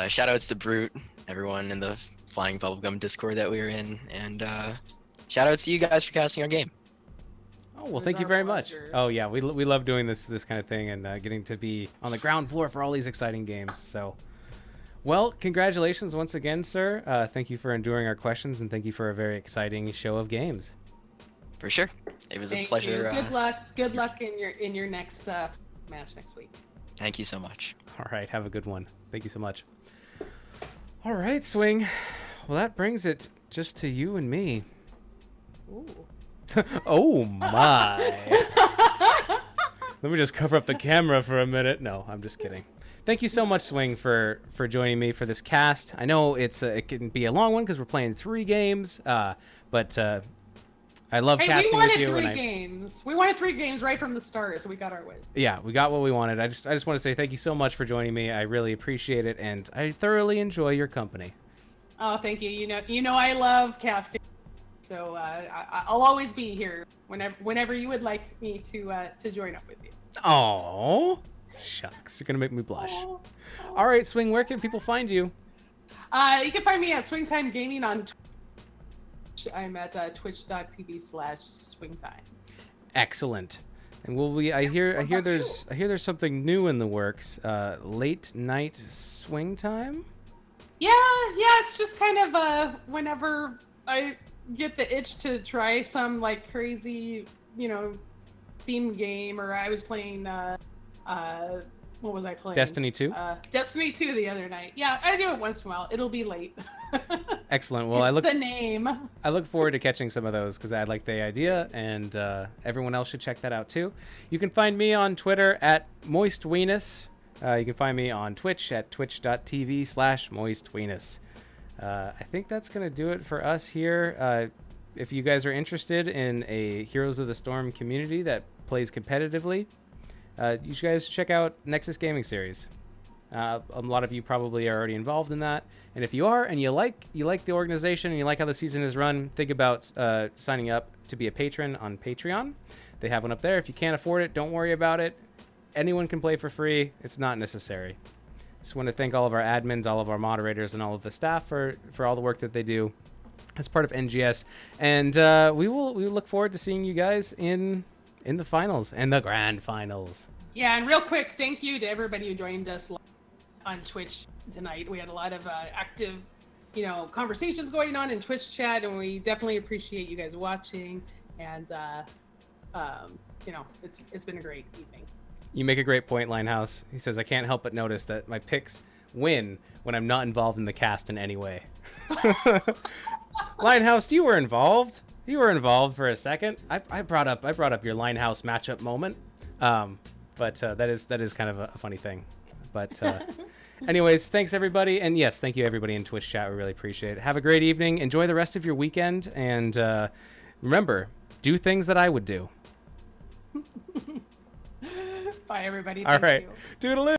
I: Shout outs to Brute, everyone in the Flying Bubblegum Discord that we were in, and shout outs to you guys for casting our game.
A: Oh well,
B: was
A: thank you
B: our
A: very much.
B: pleasure.
A: Oh yeah, we love doing this kind of thing and getting to be on the ground floor for all these exciting games. So, well, congratulations once again, sir. Thank you for enduring our questions and thank you for a very exciting show of games.
I: For sure, it was a
B: Thank
I: pleasure.
B: you. Good luck in your next match next week.
I: Thank you so much.
A: All right, have a good one. Thank you so much. All right, Swing. Well, that brings it just to you and me.
B: Ooh.
A: Oh my. Let me just cover up the camera for a minute. No, I'm just kidding. Thank you so much, Swing, for joining me for this cast. I know it can be a long one because we're playing 3 games, but I love
B: Hey, we
A: casting
B: wanted
A: with you.
B: 3 games. We wanted 3 games right from the start, so we got our way.
A: Yeah, we got what we wanted. I just want to say thank you so much for joining me. I really appreciate it, and I thoroughly enjoy your company.
B: Oh, thank you. You know I love casting, so I'll always be here whenever you would like me to join up with you.
A: Oh, shucks, you're gonna make me blush.
B: Aw.
A: All right, Swing, where can people find you?
B: You can find me at Swingtime Gaming on Twitch, Twitch, I'm at twitch.tv/swingtime.
A: Excellent. And will we? I hear there's something new in the works. Late night swing time.
B: Yeah, it's just kind of whenever I get the itch to try some like crazy, Steam game, or I was playing what was I playing?
A: Destiny 2?
B: Destiny 2 the other night. Yeah, I do it once in a while. It'll be late.
A: Excellent. Well,
B: it's the name.
A: I look forward to catching some of those because I like the idea, and everyone else should check that out too. You can find me on Twitter at MoistWeenus. You can find me on Twitch at twitch.tv/MoistWeenus. I think that's going to do it for us here. If you guys are interested in a Heroes of the Storm community that plays competitively, you guys check out Nexus Gaming Series. A lot of you probably are already involved in that, and if you are and you like the organization and you like how the season is run, think about signing up to be a patron on Patreon. They have one up there. If you can't afford it, don't worry about it. Anyone can play for free. It's not necessary. Just want to thank all of our admins, all of our moderators, and all of the staff for all the work that they do as part of NGS. And we look forward to seeing you guys in the finals and the grand finals.
B: Yeah, and real quick, thank you to everybody who joined us on Twitch tonight. We had a lot of active, conversations going on in Twitch chat, and we definitely appreciate you guys watching. And it's been a great evening.
A: You make a great point, Linehouse. He says, I can't help but notice that my picks win when I'm not involved in the cast in any way. Linehouse, you were involved. You were involved for a second. I brought up your Linehouse matchup moment. But that is kind of a funny thing. But anyways, thanks everybody. And yes, thank you everybody in Twitch chat. We really appreciate it. Have a great evening. Enjoy the rest of your weekend. And remember, do things that I would do.
B: Bye, everybody.
A: All
B: Thank
A: right.
B: you.
A: Toodaloo.